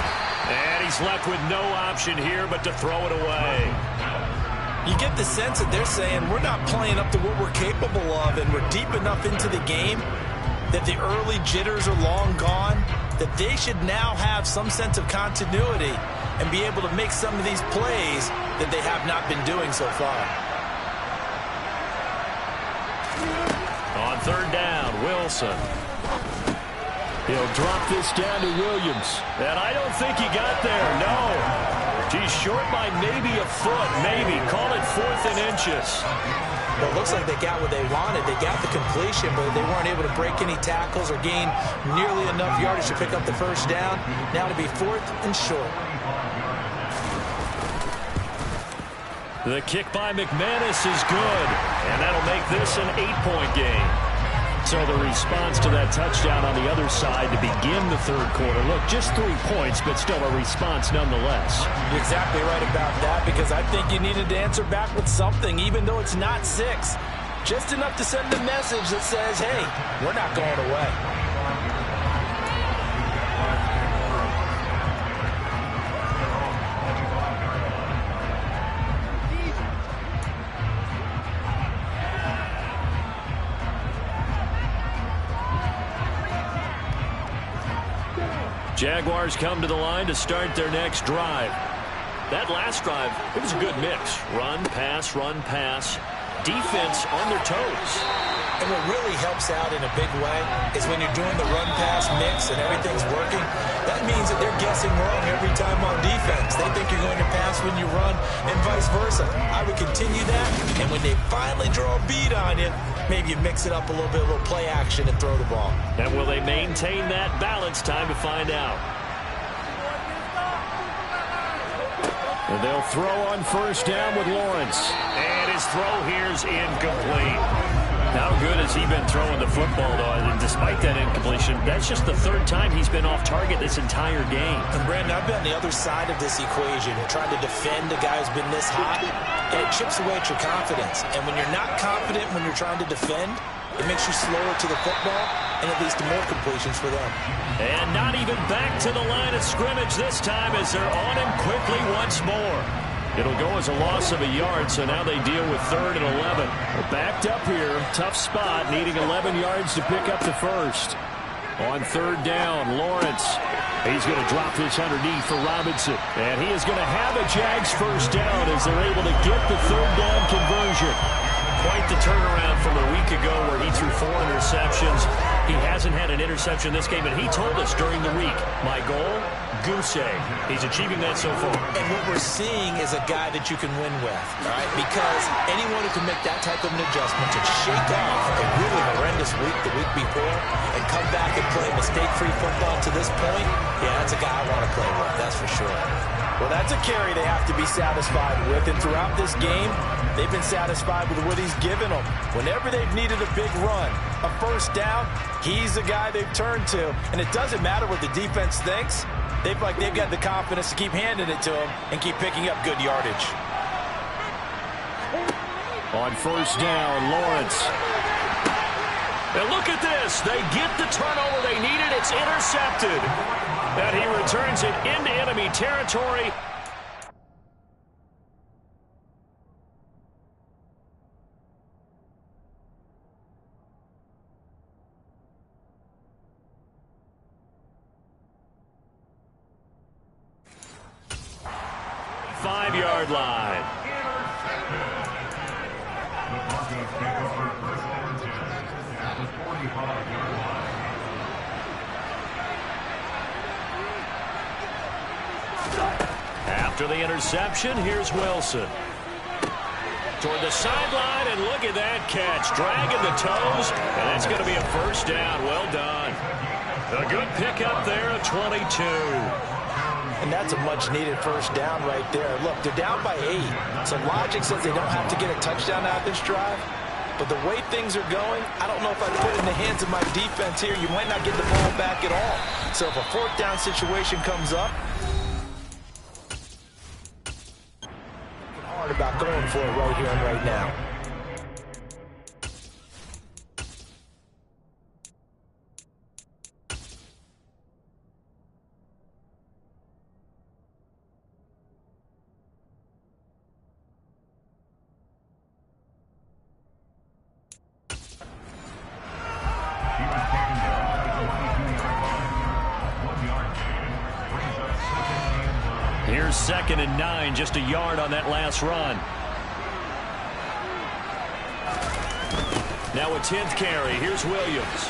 And he's left with no option here but to throw it away. You get the sense that they're saying we're not playing up to what we're capable of, and we're deep enough into the game that the early jitters are long gone, that they should now have some sense of continuity and be able to make some of these plays that they have not been doing so far. On 3rd down, Wilson. He'll drop this down to Williams. And I don't think he got there, no. He's short by maybe a foot, maybe. Call it 4th and inches. Well, it looks like they got what they wanted. They got the completion, but they weren't able to break any tackles or gain nearly enough yardage to pick up the first down. Now to be 4th and short. The kick by McManus is good, and that'll make this an 8-point game. So the response to that touchdown on the other side to begin the 3rd quarter. Look, just 3 points, but still a response nonetheless. You're exactly right about that, because I think you needed to answer back with something, even though it's not 6. Just enough to send a message that says, hey, we're not going away. Jaguars come to the line to start their next drive. That last drive, it was a good mix. Run, pass. Defense on their toes. And what really helps out in a big way is when you're doing the run-pass mix and everything's working, that means that they're guessing wrong every time on defense. They think you're going to pass when you run and vice versa. I would continue that, and when they finally draw a beat on you, maybe you mix it up a little bit, a little play action, and throw the ball. And will they maintain that balance? Time to find out. And they'll throw on 1st down with Lawrence. And his throw here is incomplete. How good has he been throwing the football, though? And despite that incompletion, that's just the 3rd time he's been off target this entire game. And Brandon, I've been on the other side of this equation, trying to defend a guy who's been this hot, and it chips away at your confidence. And when you're not confident when you're trying to defend, it makes you slower to the football, and it leads to more completions for them. And not even back to the line of scrimmage this time as they're on him quickly once more. It'll go as a loss of a yard, so now they deal with 3rd and 11. They're backed up here, tough spot, needing 11 yards to pick up the first. On 3rd down, Lawrence. He's going to drop this underneath for Robinson. And he is going to have a Jags first down as they're able to get the 3rd down conversion. Quite the turnaround from a week ago where he threw 4 interceptions. He hasn't had an interception this game, and he told us during the week, my goal, goose egg. He's achieving that so far. And what we're seeing is a guy that you can win with, all right? Because anyone who can make that type of an adjustment to shake off a really horrendous week the week before and come back and play mistake-free football to this point, yeah, that's a guy I want to play with, that's for sure. Well, that's a carry they have to be satisfied with, and throughout this game, they've been satisfied with what he's given them. Whenever they've needed a big run, a first down, he's the guy they've turned to. And it doesn't matter what the defense thinks. They've got the confidence to keep handing it to him and keep picking up good yardage. On 1st down, Lawrence. And look at this. They get the turnover they needed. It's intercepted. And he returns it into enemy territory. 45-yard line. After the interception, here's Wilson. Toward the sideline, and look at that catch. Dragging the toes, and that's going to be a first down. Well done. A good pickup there at 22. And that's a much-needed first down right there. Look, they're down by 8, so logic says they don't have to get a touchdown out of this drive. But the way things are going, I don't know if I'd put it in the hands of my defense here. You might not get the ball back at all. So if a fourth down situation comes up, hard about going for it right here and right now. Here's 2nd and 9, just a yard on that last run. Now a 10th carry. Here's Williams.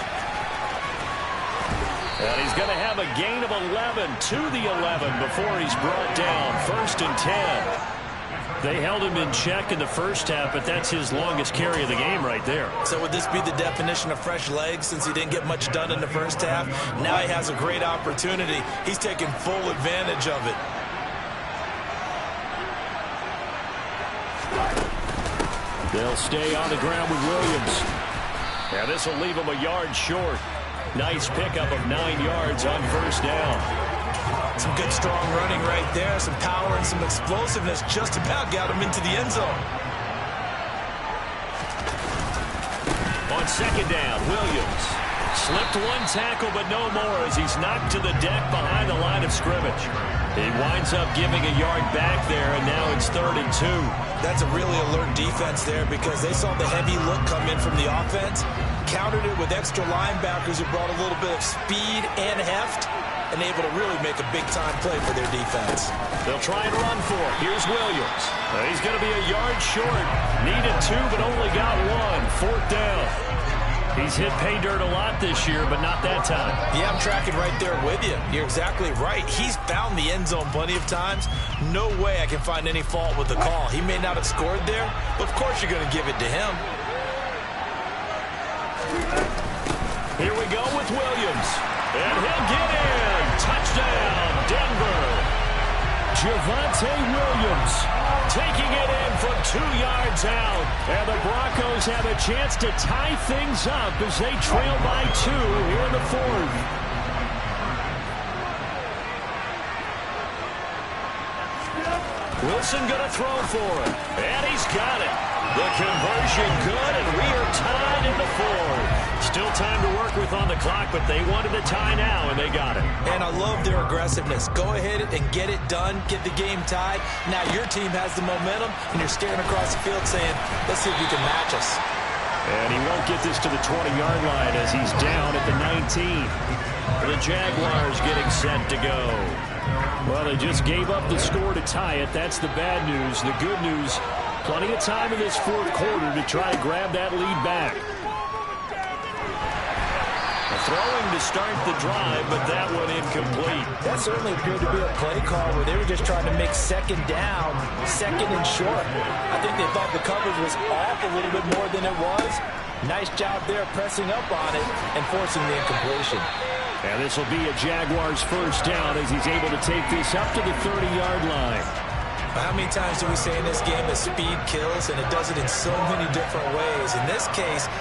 And he's going to have a gain of 11 to the 11 before he's brought down. 1st and 10. They held him in check in the first half, but that's his longest carry of the game right there. So would this be the definition of fresh legs since he didn't get much done in the first half? Now he has a great opportunity. He's taking full advantage of it. They'll stay on the ground with Williams. Now this will leave him a yard short. Nice pickup of 9 yards on first down. Some good strong running right there. Some power and some explosiveness just about got him into the end zone. On 2nd down, Williams slipped one tackle but no more as he's knocked to the deck behind the line of scrimmage. He winds up giving a yard back there, and now it's 3rd and 2. That's a really alert defense there because they saw the heavy look come in from the offense, countered it with extra linebackers who brought a little bit of speed and heft, and able to really make a big-time play for their defense. They'll try and run for it. Here's Williams. He's going to be a yard short. Needed 2, but only got 1. 4th down. He's hit pay dirt a lot this year, but not that time. Yeah, I'm tracking right there with you. You're exactly right. He's found the end zone plenty of times. No way I can find any fault with the call. He may not have scored there, but of course you're going to give it to him. Here we go with Williams. And he'll get in. Touchdown, Denver. Javonte Williams taking it in from 2 yards out. And the Broncos have a chance to tie things up as they trail by 2 here in the 4th. Wilson going to throw for it. And he's got it. The conversion good, and we are tied in the 4th. Still time to work with on the clock, but they wanted the tie now, and they got it. And I love their aggressiveness. Go ahead and get it done, get the game tied. Now your team has the momentum, and you're staring across the field saying, let's see if you can match us. And he won't get this to the 20-yard line as he's down at the 19. The Jaguars getting set to go. Well, they just gave up the score to tie it. That's the bad news. The good news, plenty of time in this 4th quarter to try to grab that lead back. Throwing to start the drive, but that one incomplete. That certainly appeared to be a play call where they were just trying to make 2nd down, 2nd and short. I think they thought the coverage was off a little bit more than it was. Nice job there pressing up on it and forcing the incompletion. And this will be a Jaguars first down as he's able to take this up to the 30-yard line. How many times do we say in this game that speed kills, and it does it in so many different ways? In this case,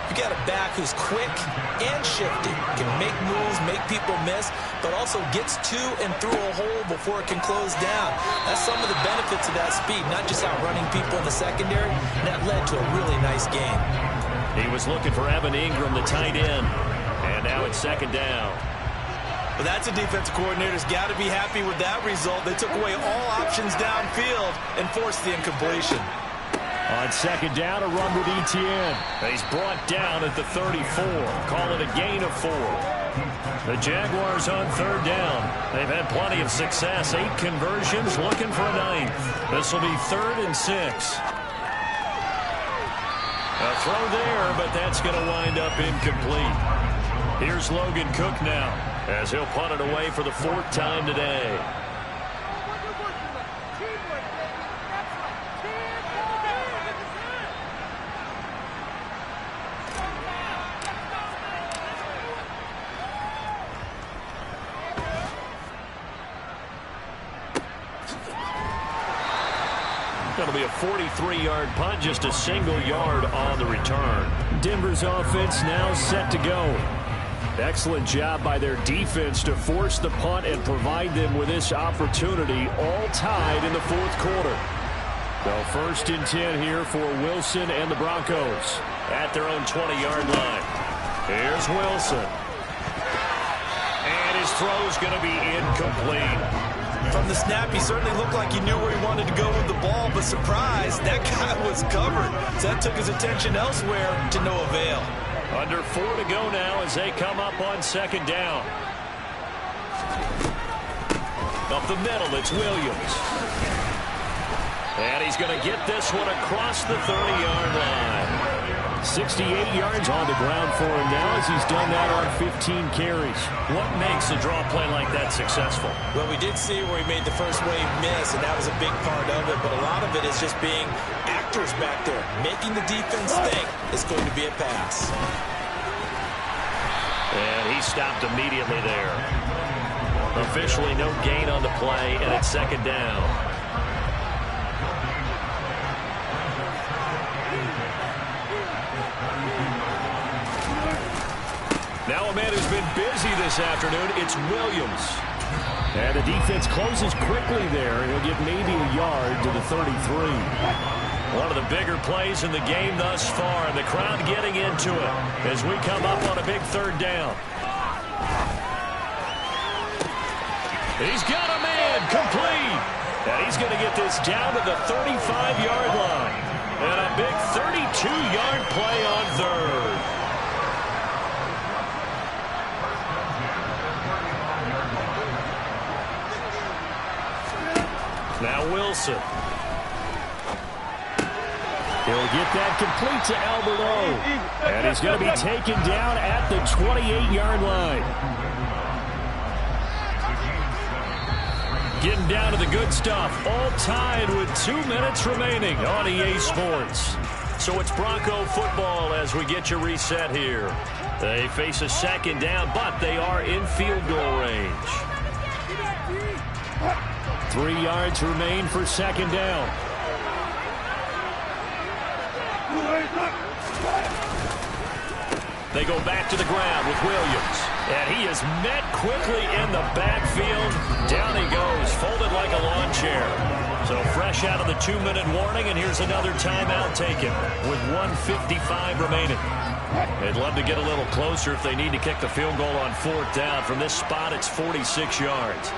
you got a back who's quick and shifty, can make moves, make people miss, but also gets to and through a hole before it can close down. That's some of the benefits of that speed, not just outrunning people in the secondary, and that led to a really nice game. He was looking for Evan Ingram, the tight end, and now it's 2nd down. But that's a defensive coordinator's got to be happy with that result. They took away all options downfield and forced the incompletion. On second down, a run with Etienne. He's brought down at the 34. Call it a gain of 4. The Jaguars on third down. They've had plenty of success. 8 conversions, looking for a 9th. This will be 3rd and 6. A throw there, but that's going to wind up incomplete. Here's Logan Cook now, as he'll punt it away for the 4th time today. Going to be a 43-yard punt, just a single yard on the return. Denver's offense now set to go. Excellent job by their defense to force the punt and provide them with this opportunity, all tied in the 4th quarter. So 1st and 10 here for Wilson and the Broncos at their own 20-yard line. Here's Wilson. And his throw's going to be incomplete. From the snap, he certainly looked like he knew where he wanted to go with the ball, but surprise, that guy was covered. So that took his attention elsewhere to no avail. Under 4 to go now as they come up on second down. Up the middle, it's Williams. And he's going to get this one across the 30-yard line. 68 yards on the ground for him now as he's done that on 15 carries. What makes a draw play like that successful? Well, we did see where he made the first wave miss, and that was a big part of it. But a lot of it is just being actors back there, making the defense think it's going to be a pass. And he stopped immediately there. Officially no gain on the play, and it's second down. Now a man who's been busy this afternoon, it's Williams. And the defense closes quickly there, and he'll get maybe a yard to the 33. One of the bigger plays in the game thus far, and the crowd getting into it as we come up on a big 3rd down. He's got a man complete. And he's going to get this down to the 35-yard line. And a big 32-yard play on 3rd. Now Wilson. He'll get that complete to Albert O. And he's going to be taken down at the 28-yard line. Getting down to the good stuff. All tied with 2 minutes remaining on EA Sports. So it's Bronco football as we get you reset here. They face a second down, but they are in field goal range. 3 yards remain for second down. They go back to the ground with Williams. And he is met quickly in the backfield. Down he goes, folded like a lawn chair. So fresh out of the 2-minute warning, and here's another timeout taken with 1:55 remaining. They'd love to get a little closer if they need to kick the field goal on 4th down. From this spot, it's 46 yards.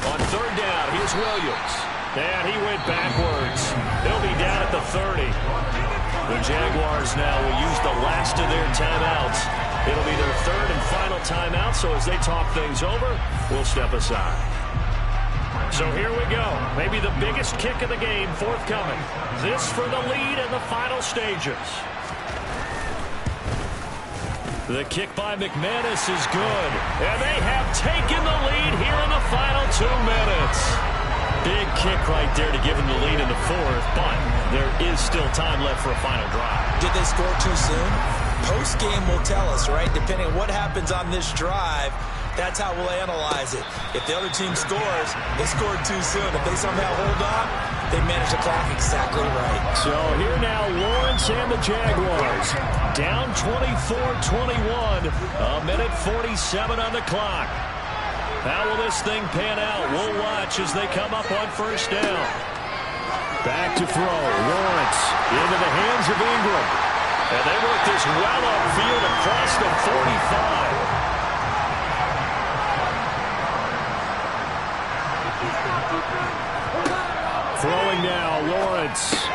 On 3rd down, here's Williams. And he went backwards. He'll be down at the 30. The Jaguars now will use the last of their timeouts. It'll be their 3rd and final timeout, so as they talk things over, we'll step aside. So here we go. Maybe the biggest kick of the game forthcoming. This for the lead in the final stages. The kick by McManus is good. And they have taken the lead here in the final 2 minutes. Big kick right there to give them the lead in the 4th, but there is still time left for a final drive. Did they score too soon? Post-game will tell us, right? Depending on what happens on this drive, that's how we'll analyze it. If the other team scores, they scored too soon. If they somehow hold on, they manage the clock exactly right. So here now, Lawrence and the Jaguars. Down 24-21, a minute 47 on the clock. How will this thing pan out? We'll watch as they come up on 1st down. Back to throw. Lawrence into the hands of Ingram. And they work this well upfield across the 45. Throwing Lawrence.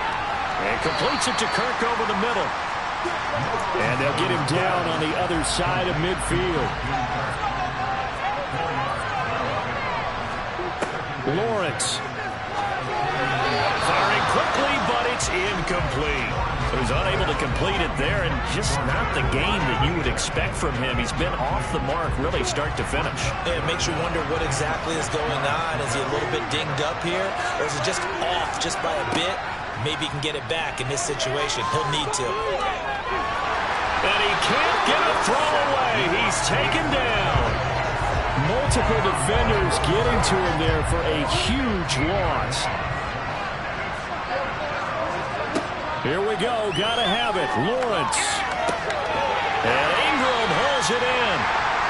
And completes it to Kirk over the middle. And they'll get him down on the other side of midfield. Lawrence. Firing quickly, but it's incomplete. So he's unable to complete it there, and just not the game that you would expect from him. He's been off the mark really start to finish. It makes you wonder what exactly is going on. Is he a little bit dinged up here, or is it just off just by a bit? Maybe he can get it back in this situation. He'll need to. And he can't get a throw away. He's taken down. Multiple defenders getting to him there for a huge loss. Here we go. Gotta have it. Lawrence. And Ingram hauls it in.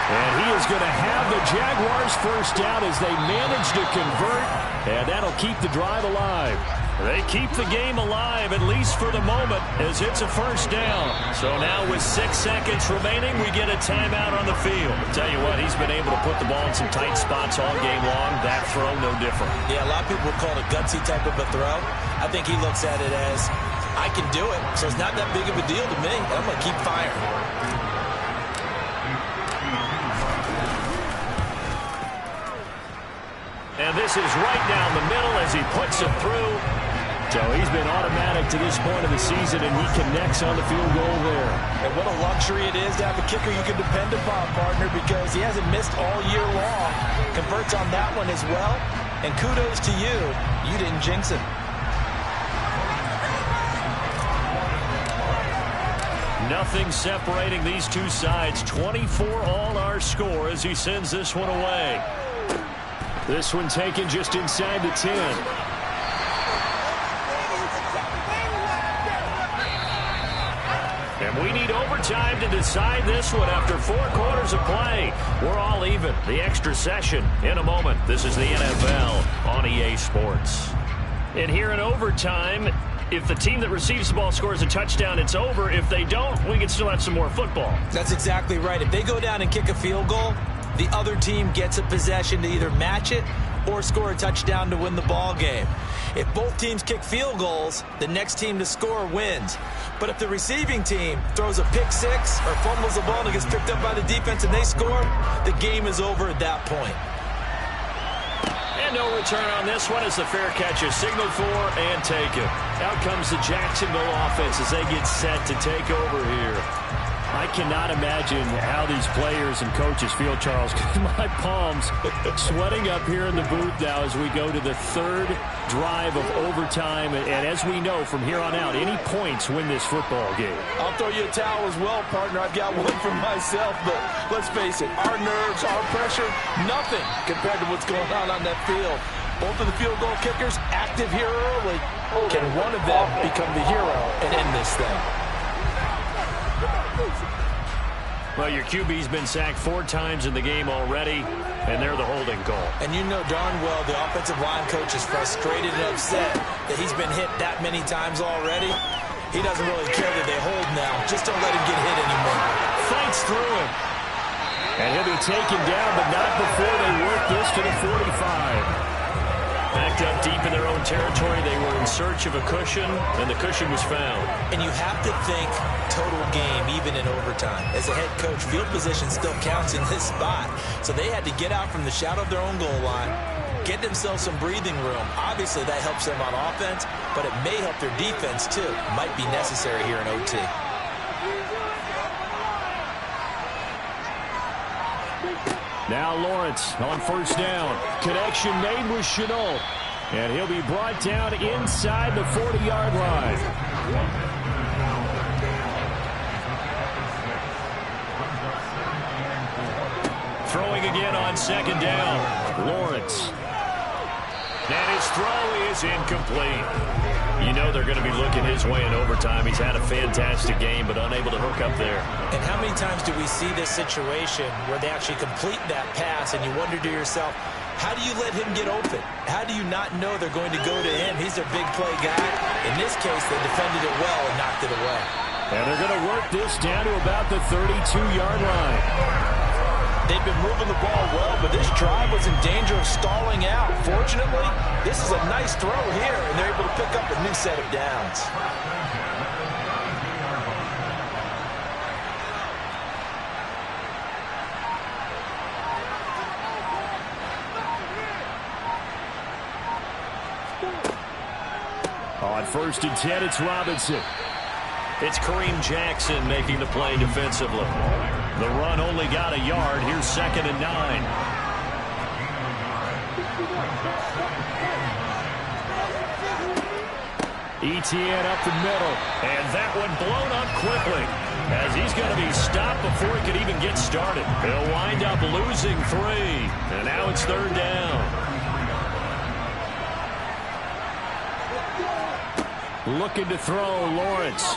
And he is going to have the Jaguars first down as they manage to convert. And that'll keep the drive alive. They keep the game alive, at least for the moment, as it's a first down. So now with 6 seconds remaining, we get a timeout on the field. I'll tell you what, he's been able to put the ball in some tight spots all game long. That throw, no different. Yeah, a lot of people would call it a gutsy type of a throw. I think he looks at it as, I can do it, so it's not that big of a deal to me. I'm going to keep firing. And this is right down the middle as he puts it through. So he's been automatic to this point of the season, and he connects on the field goal there. And what a luxury it is to have a kicker you can depend upon, partner, because he hasn't missed all year long. Converts on that one as well. And kudos to you. You didn't jinx him. Nothing separating these two sides. 24 all our score as he sends this one away. This one taken just inside the 10. And we need overtime to decide this one after 4 quarters of play. We're all even. The extra session in a moment. This is the NFL on EA Sports. And here in overtime, if the team that receives the ball scores a touchdown, it's over. If they don't, we can still have some more football. That's exactly right. If they go down and kick a field goal, the other team gets a possession to either match it or score a touchdown to win the ball game. If both teams kick field goals, the next team to score wins. But if the receiving team throws a pick six or fumbles the ball and it gets picked up by the defense and they score, the game is over at that point. And no return on this one as the fair catch is signaled for and taken. Out comes the Jacksonville offense as they get set to take over here. I cannot imagine how these players and coaches feel, Charles, because my palms sweating up here in the booth now as we go to the third drive of overtime. And as we know from here on out, any points win this football game. I'll throw you a towel as well, partner. I've got one for myself, but let's face it, our nerves, our pressure, nothing compared to what's going on that field. Both of the field goal kickers active here early. Can one of them become the hero and end this thing? Well, your QB's been sacked 4 times in the game already, and they're the holding call. And you know darn well the offensive line coach is frustrated and upset that he's been hit that many times already. He doesn't really care that they hold now. Just don't let him get hit anymore. Fights through him. And he'll be taken down, but not before they work this to the 45. Backed up deep in their own territory. They were in search of a cushion, and the cushion was found. And you have to think total game, even in overtime. As a head coach, field position still counts in this spot. So they had to get out from the shadow of their own goal line, get themselves some breathing room. Obviously, that helps them on offense, but it may help their defense, too. Might be necessary here in OT. Now Lawrence on first down. Connection made with Chenault. And he'll be brought down inside the 40-yard line. Throwing again on second down. Lawrence. And his throw is incomplete. You know they're going to be looking his way in overtime. He's had a fantastic game, but unable to hook up there. And how many times do we see this situation where they actually complete that pass, and you wonder to yourself, how do you let him get open? How do you not know they're going to go to him? He's their big play guy. In this case, they defended it well and knocked it away. And they're going to work this down to about the 32-yard line. They've been moving the ball well, but this drive was in danger of stalling out. Fortunately, this is a nice throw here, and they're able to pick up a new set of downs. On 1st and 10, it's Robinson. It's Kareem Jackson making the play defensively. The run only got a yard. Here's 2nd and 9. Etienne up the middle, and that one blown up quickly as he's going to be stopped before he could even get started. He'll wind up losing 3, and now it's 3rd down. Looking to throw, Lawrence.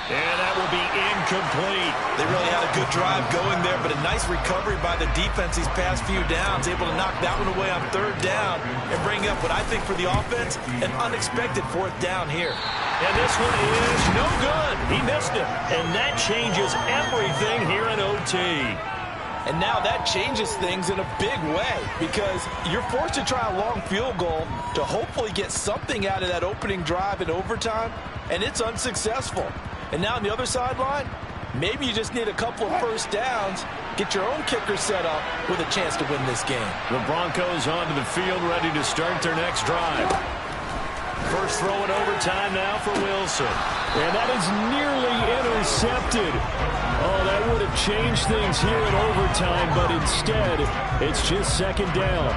And that will be incomplete. They really had a good drive going there, but a nice recovery by the defense these past few downs, able to knock that one away on 3rd down and bring up what I think for the offense, an unexpected 4th down here. And this one is no good. He missed it. And that changes everything here in OT. And now that changes things in a big way because you're forced to try a long field goal to hopefully get something out of that opening drive in overtime, and it's unsuccessful. And now on the other sideline, maybe you just need a couple of 1st downs, get your own kicker set up with a chance to win this game. The Broncos onto the field ready to start their next drive. First throw in overtime now for Wilson. And that is nearly intercepted. Oh, that would have changed things here in overtime, but instead, it's just 2nd down.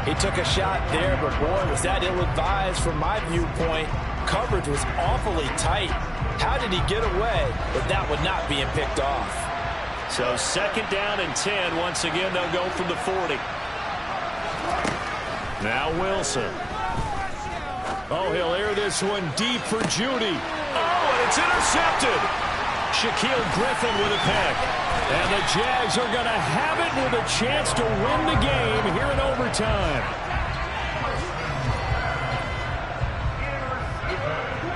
He took a shot there, but boy, was that ill-advised from my viewpoint. Coverage was awfully tight. How did he get away with that one not being picked off? So 2nd down and 10. Once again, they'll go from the 40. Now Wilson. Oh, he'll air this one deep for Judy. Oh, and it's intercepted. Shaquille Griffin with a pick. And the Jags are going to have it with a chance to win the game here in overtime.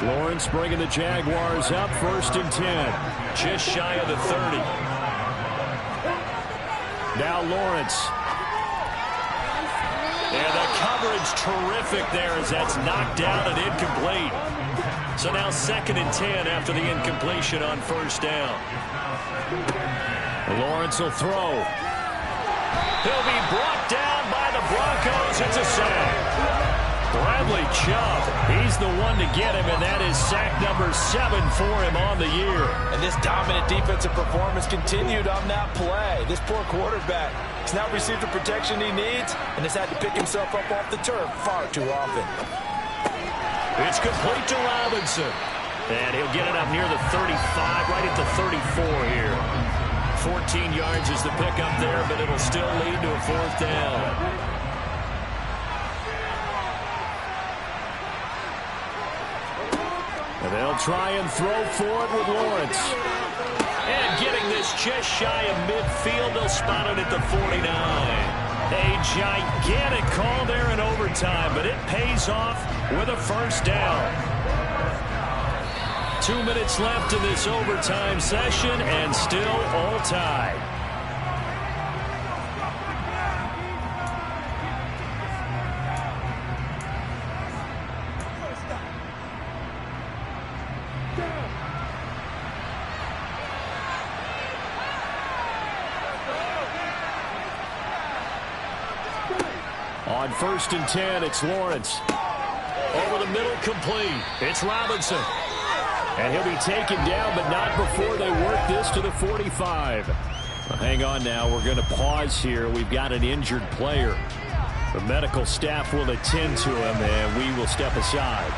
Lawrence bringing the Jaguars up 1st and 10. Just shy of the 30. Now Lawrence. And the coverage terrific there as that's knocked down and incomplete. So now 2nd and 10 after the incompletion on 1st down. Lawrence will throw. He'll be brought down by the Broncos. It's a sack. Bradley Chubb, he's the one to get him, and that is sack number 7 for him on the year. And this dominant defensive performance continued on that play. This poor quarterback has not received the protection he needs and has had to pick himself up off the turf far too often. It's complete to Robinson. And he'll get it up near the 35, right at the 34 here. 14 yards is the pickup there, but it'll still lead to a 4th down. And they'll try and throw for it with Lawrence. And getting this just shy of midfield, they'll spot it at the 49. A gigantic call there in overtime, but it pays off with a 1st down. 2 minutes left in this overtime session, and still all tied. On 1st and 10, it's Lawrence. Over the middle, complete. It's Robinson. And he'll be taken down, but not before they work this to the 45. Well, hang on now. We're going to pause here. We've got an injured player. The medical staff will attend to him, and we will step aside.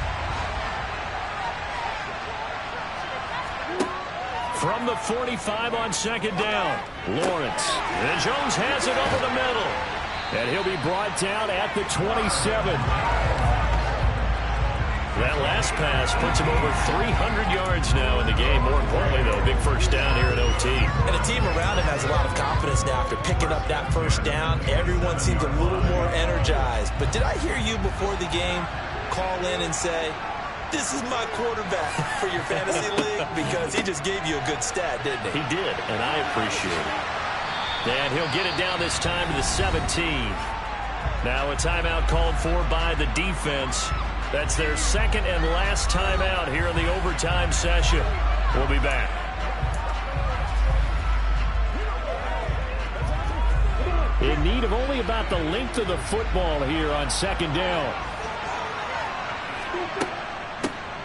From the 45 on 2nd down, Lawrence. And Jones has it over the middle. And he'll be brought down at the 27. That last pass puts him over 300 yards now in the game. More importantly, though, big 1st down here at OT. And the team around him has a lot of confidence now after picking up that 1st down. Everyone seems a little more energized. But did I hear you before the game call in and say, this is my quarterback for your fantasy league because he just gave you a good stat, didn't he? He did, and I appreciate it. And he'll get it down this time to the 17. Now a timeout called for by the defense. That's their second and last timeout here in the overtime session. We'll be back. In need of only about the length of the football here on second down.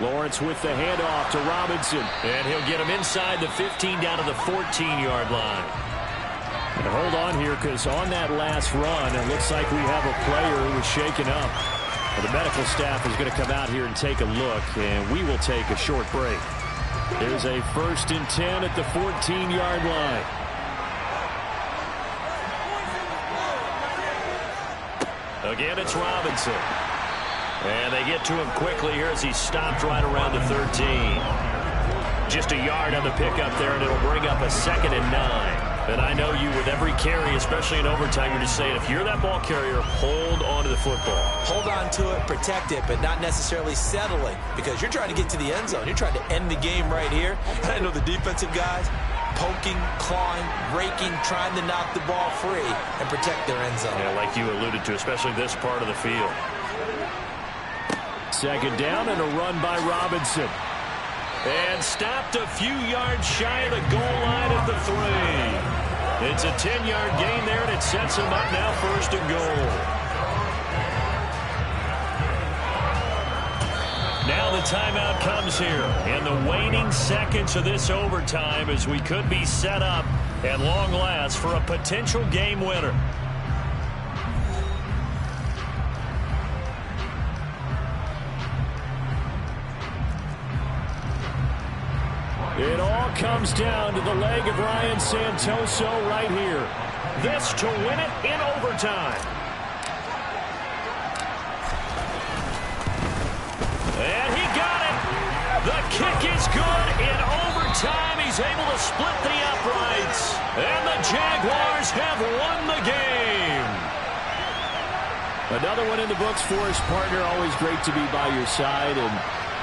Lawrence with the handoff to Robinson. And he'll get him inside the 15 down to the 14-yard line. And hold on here because on that last run, it looks like we have a player who was shaken up. Well, the medical staff is going to come out here and take a look, and we will take a short break. There's a 1st and 10 at the 14-yard line. Again, it's Robinson. And they get to him quickly here as he stopped right around the 13. Just a yard on the pickup there, and it'll bring up a 2nd and 9. And I know you, with every carry, especially in overtime, you're just saying, if you're that ball carrier, hold on to the football. Hold on to it, protect it, but not necessarily settling, because you're trying to get to the end zone. You're trying to end the game right here. And I know the defensive guys poking, clawing, raking, trying to knock the ball free and protect their end zone. Yeah, like you alluded to, especially this part of the field. 2nd down and a run by Robinson. And stopped a few yards shy of the goal line at the 3. It's a 10-yard gain there, and it sets him up now 1st and goal. Now the timeout comes here in the waning seconds of this overtime as we could be set up at long last for a potential game winner. It all comes down to the leg of Ryan Santoso right here. This to win it in overtime. And he got it. The kick is good in overtime. He's able to split the uprights. And the Jaguars have won the game. Another one in the books for his partner. Always great to be by your side. And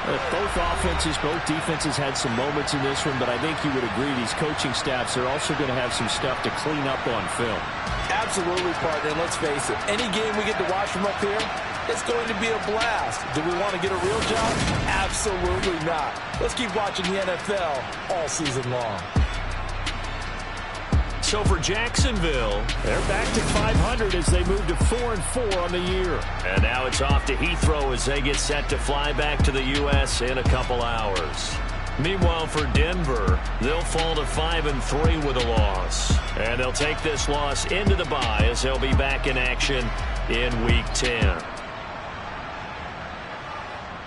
both offenses, both defenses had some moments in this one, but I think you would agree these coaching staffs are also going to have some stuff to clean up on film. Absolutely, partner. And let's face it, any game we get to watch from up here, it's going to be a blast. Do we want to get a real job? Absolutely not. Let's keep watching the NFL all season long. So for Jacksonville, they're back to 500 as they move to 4-4 on the year. And now it's off to Heathrow as they get set to fly back to the U.S. in a couple hours. Meanwhile, for Denver, they'll fall to 5-3 with a loss. And they'll take this loss into the bye as they'll be back in action in Week 10.